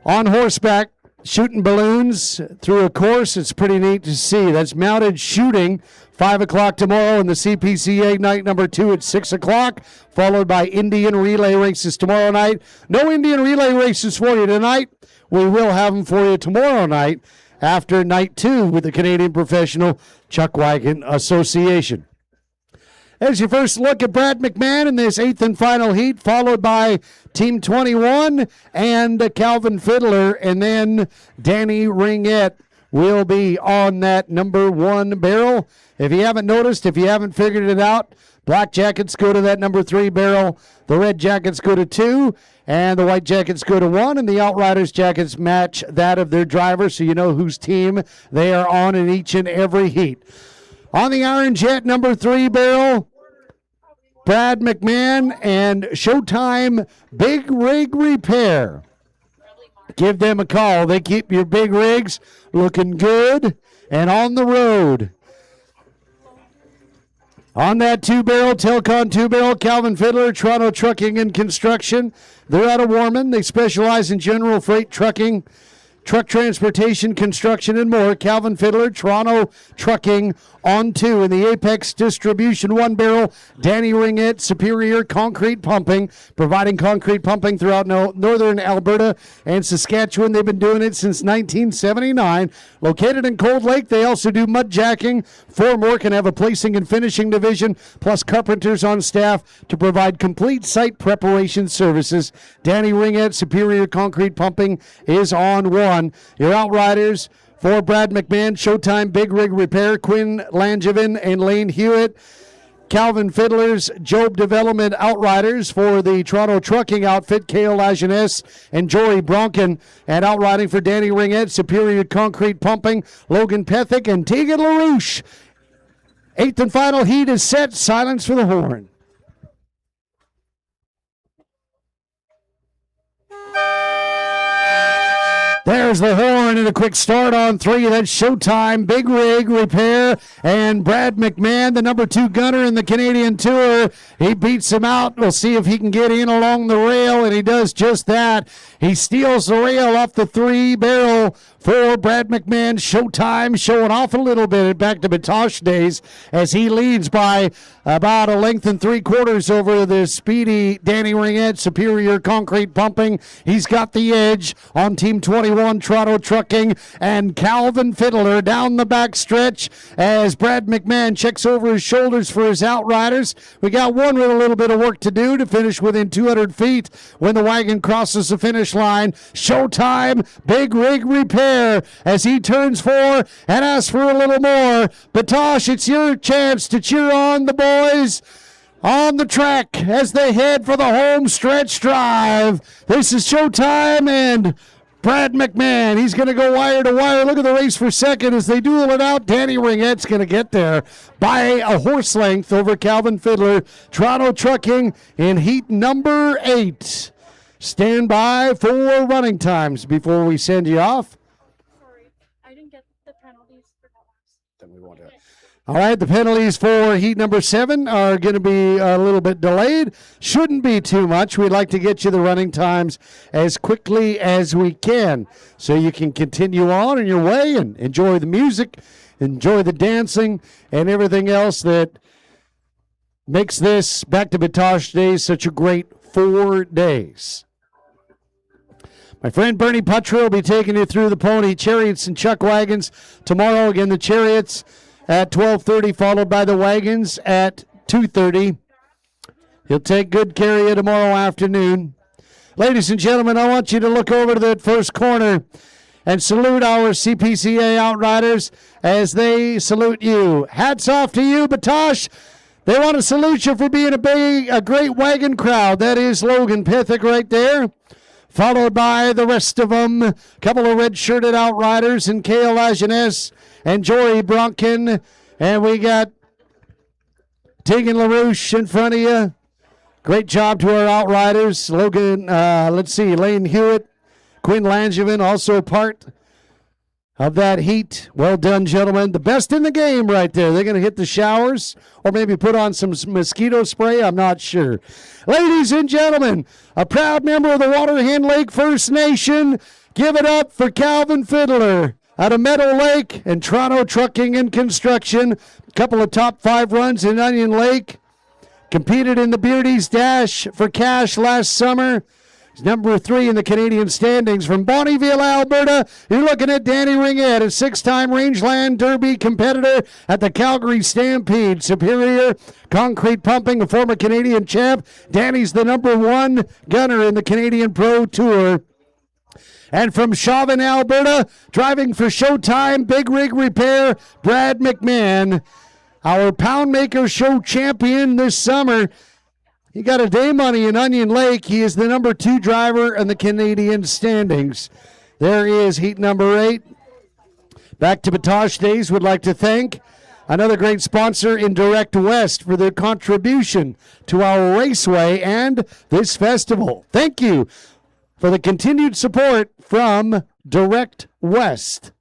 On horseback, shooting balloons through a course. It's pretty neat to see. That's mounted shooting, 5 o'clock tomorrow, and the CPCA night number 2 at 6 o'clock, followed by Indian relay races tomorrow night. No Indian relay races for you tonight. We will have them for you tomorrow night after night 2 with the Canadian Professional Chuck Wagon Association. As your first look at Brad McMahon in this 8th and final heat, followed by Team 21 and Calvin Fiddler, and then Danny Ringette will be on that number 1 barrel. If you haven't noticed, if you haven't figured it out, black jackets go to that number 3 barrel, the red jackets go to 2, and the white jackets go to 1, and the Outriders jackets match that of their driver, so you know whose team they are on in each and every heat. On the Iron Jet number 3 barrel, Brad McMahon and Showtime Big Rig Repair. Give them a call. They keep your big rigs looking good and on the road. On that 2-barrel, Telcon 2-barrel, Calvin Fiddler, Toronto Trucking and Construction. They're out of Warman. They specialize in general freight trucking, truck transportation, construction, and more. Calvin Fiddler, Toronto Trucking on 2. In the Apex Distribution 1-barrel, Danny Ringette, Superior Concrete Pumping, providing concrete pumping throughout northern Alberta and Saskatchewan. They've been doing it since 1979. Located in Cold Lake, they also do mud jacking, formwork, and have a placing and finishing division, plus carpenters on staff to provide complete site preparation services. Danny Ringette, Superior Concrete Pumping, is on 1. Your Outriders for Brad McMahon, Showtime Big Rig Repair, Quinn Langevin and Lane Hewitt. Calvin Fiddler's Job Development Outriders for the Toronto Trucking Outfit, Kale Lajeunesse and Jory Bronkin. And outriding for Danny Ringette, Superior Concrete Pumping, Logan Pethick and Tegan LaRouche. 8th and final heat is set. Silence for the horn. There's the horn and a quick start on 3. That's Showtime, Big Rig Repair, and Brad McMahon, the number 2 gunner in the Canadian Tour. He beats him out. We'll see if he can get in along the rail, and he does just that. He steals the rail off the 3-barrel for Brad McMahon. Showtime showing off a little bit back to Batoche days as he leads by about a length and 3/4 over the speedy Danny Ringette, Superior Concrete Pumping. He's got the edge on Team 21, Toronto Trucking, and Calvin Fiddler down the back stretch as Brad McMahon checks over his shoulders for his Outriders. We got one with a little bit of work to do to finish within 200 feet when the wagon crosses the finish line. Showtime, Big Rig Repair as he turns 4 and asks for a little more. Batoche, it's your chance to cheer on the boys on the track as they head for the home stretch drive. This is Showtime and Brad McMahon. He's going to go wire to wire. Look at the race for second as they duel it out. Danny Ringette's going to get there by a horse length over Calvin Fiddler. Toronto Trucking in heat number 8. Stand by for running times before we send you off. Sorry, I didn't get the penalties for that. Then we won't have. All right, the penalties for heat number 7 are going to be a little bit delayed. Shouldn't be too much. We'd like to get you the running times as quickly as we can so you can continue on in your way and enjoy the music, enjoy the dancing, and everything else that makes this Back to Batoche Days such a great 4 days. My friend Bernie Puttrell will be taking you through the pony chariots and chuck wagons tomorrow. Again, the chariots at 12:30, followed by the wagons at 2:30. He'll take good care of you tomorrow afternoon. Ladies and gentlemen, I want you to look over to that first corner and salute our CPCA Outriders as they salute you. Hats off to you, Batoche. They want to salute you for being a great wagon crowd. That is Logan Pithick right there, followed by the rest of them, a couple of red-shirted Outriders, and Kale Lajeunesse and Jory Bronkin. And we got Tegan LaRouche in front of you. Great job to our Outriders. Logan, Lane Hewitt, Quinn Langevin, also part of that heat. Well done, gentlemen. The best in the game right there. They're going to hit the showers or maybe put on some mosquito spray. I'm not sure. Ladies and gentlemen, a proud member of the Waterhen Lake First Nation, give it up for Calvin Fiddler out of Meadow Lake and Toronto Trucking and Construction. A couple of top 5 runs in Onion Lake. Competed in the Beardy's Dash for cash last summer. He's number 3 in the Canadian standings. From Bonnyville, Alberta, you're looking at Danny Ringette, a 6-time Rangeland Derby competitor at the Calgary Stampede. Superior Concrete Pumping, a former Canadian champ. Danny's the number 1 gunner in the Canadian Pro Tour. And from Chauvin, Alberta, driving for Showtime Big Rig Repair, Brad McMahon, our Pound Maker Show champion this summer. He got a day money in Onion Lake. He is the number 2 driver in the Canadian standings. There is heat number 8. Back to Batoche Days, would like to thank another great sponsor in Direct West for their contribution to our raceway and this festival. Thank you for the continued support from Direct West.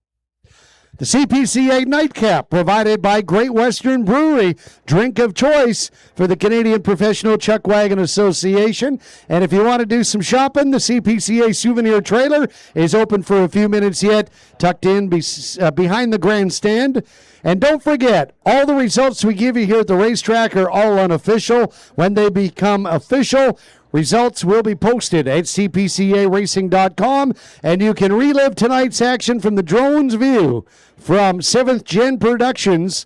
The CPCA Nightcap, provided by Great Western Brewery, drink of choice for the Canadian Professional Chuck Wagon Association. And if you want to do some shopping, the CPCA Souvenir Trailer is open for a few minutes yet, tucked in behind the grandstand. And don't forget, all the results we give you here at the racetrack are all unofficial. When they become official, results will be posted at cpcaracing.com, and you can relive tonight's action from the drone's view from 7th Gen Productions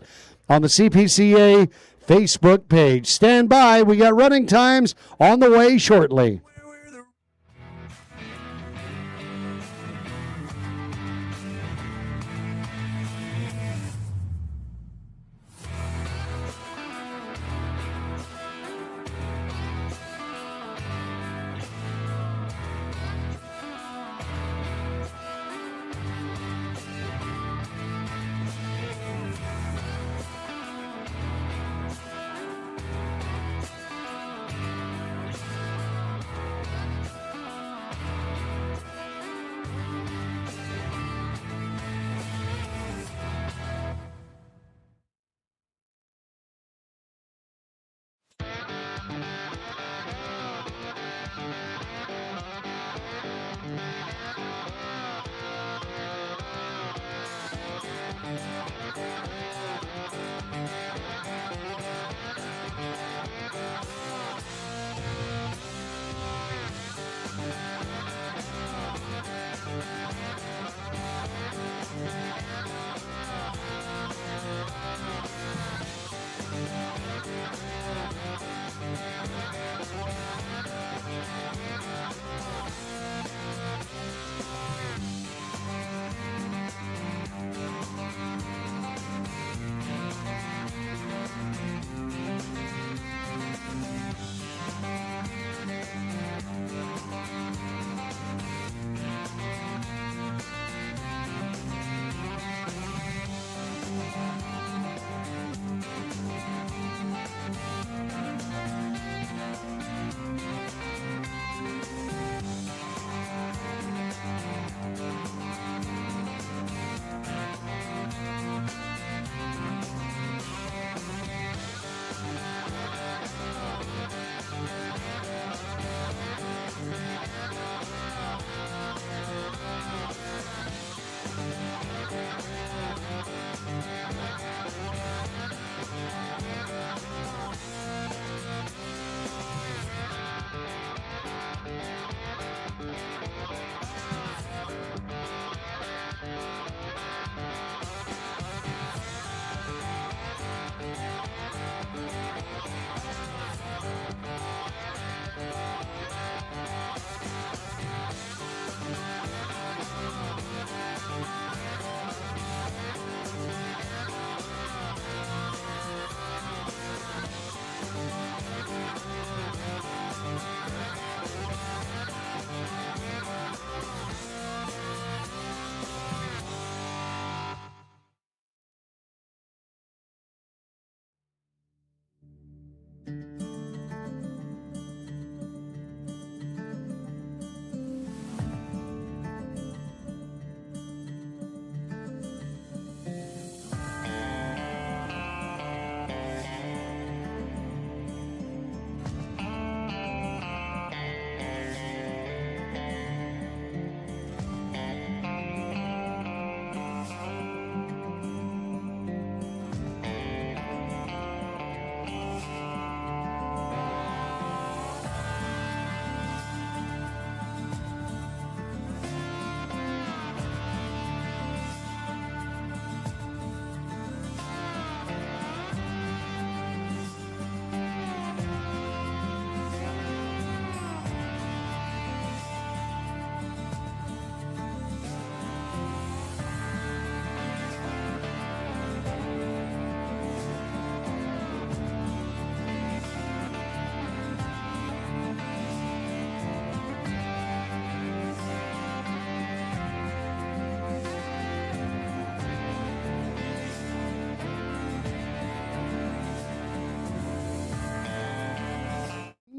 on the CPCA Facebook page. Stand by. We got running times on the way shortly.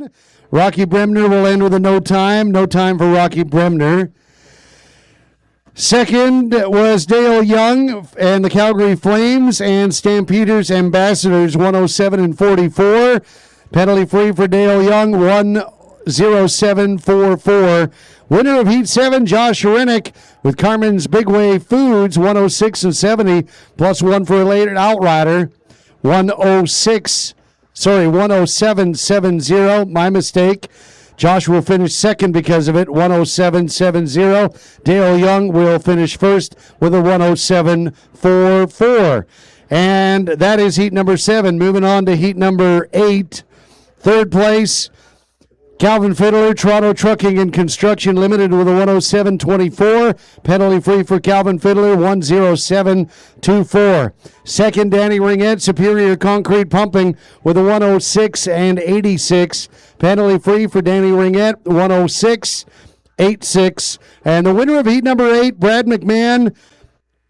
1. Rocky Bremner will end with a no time. No time for Rocky Bremner. Second was Dale Young and the Calgary Flames and Stampeders Ambassadors 107 and 44. Penalty free for Dale Young 107.44. Winner of Heat 7, Josh Hrenek with Carmen's Big Way Foods 106 and 70 plus 1 for a later outrider 107.70. My mistake. Josh will finish second because of it, 107.70. Dale Young will finish first with a 107.44. And that is heat number 7. Moving on to heat number 8. Third place, Calvin Fiddler, Toronto Trucking and Construction Limited with a 107.24. Penalty free for Calvin Fiddler, 107.24. Second, Danny Ringette, Superior Concrete Pumping with a 106 and 86. Penalty free for Danny Ringette, 106.86. And the winner of heat number 8, Brad McMahon,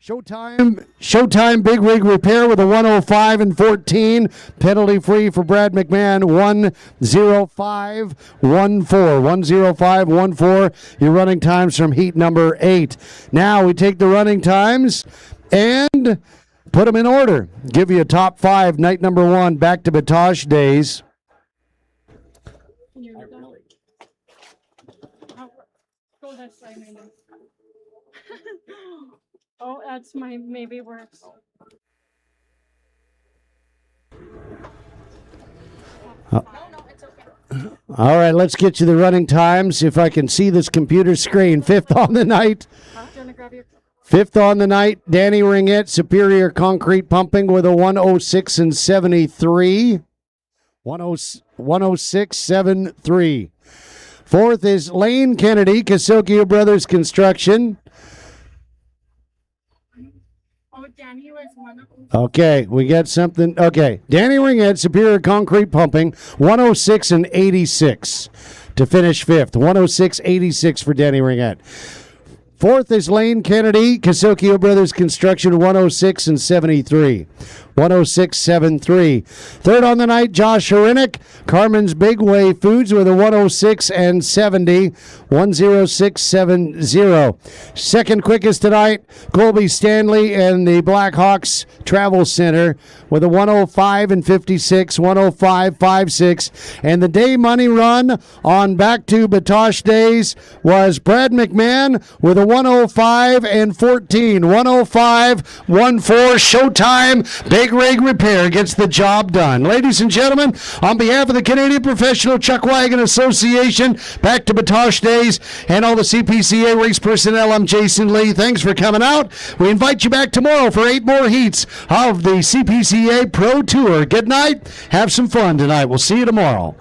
Showtime Big Rig Repair with a 105 and 14. Penalty free for Brad McMahon, 105.14. 105.14. Your running times from heat number 8. Now we take the running times and put them in order. Give you a top 5. Night number 1, back to Batoche days. Go that side, maybe. Oh, that's my maybe works. All right, let's get you the running times. If I can see this computer screen. 5th on the night. Fifth on the night, Danny Ringette, Superior Concrete Pumping with a 106 and 73. 106.73. Fourth is Lane Kennedy, Casilkia Brothers Construction. Oh, Danny was one of them. Okay, we got something. Okay, Danny Ringette, Superior Concrete Pumping, 106 and 86 to finish 5th. 106.86 for Danny Ringette. Fourth is Lane Kennedy, Casilkia Brothers Construction, 106 and 73. 106.73. Third on the night, Josh Hrenek, Carmen's Big Way Foods with a 106 and 70. 106.70. Second quickest tonight, Colby Stanley and the Blackhawks Travel Center with a 105 and 56. 105.56. And the day money run on Back to Batoche days was Brad McMahon with a 105 and 14. 105.14. Showtime Big Rig Repair gets the job done. Ladies and gentlemen, on behalf of the Canadian Professional Chuck Wagon Association, Back to Batoche days, and all the CPCA race personnel, I'm Jason Lee. Thanks for coming out. We invite you back tomorrow for 8 more heats of the CPCA Pro Tour. Good night. Have some fun tonight. We'll see you tomorrow.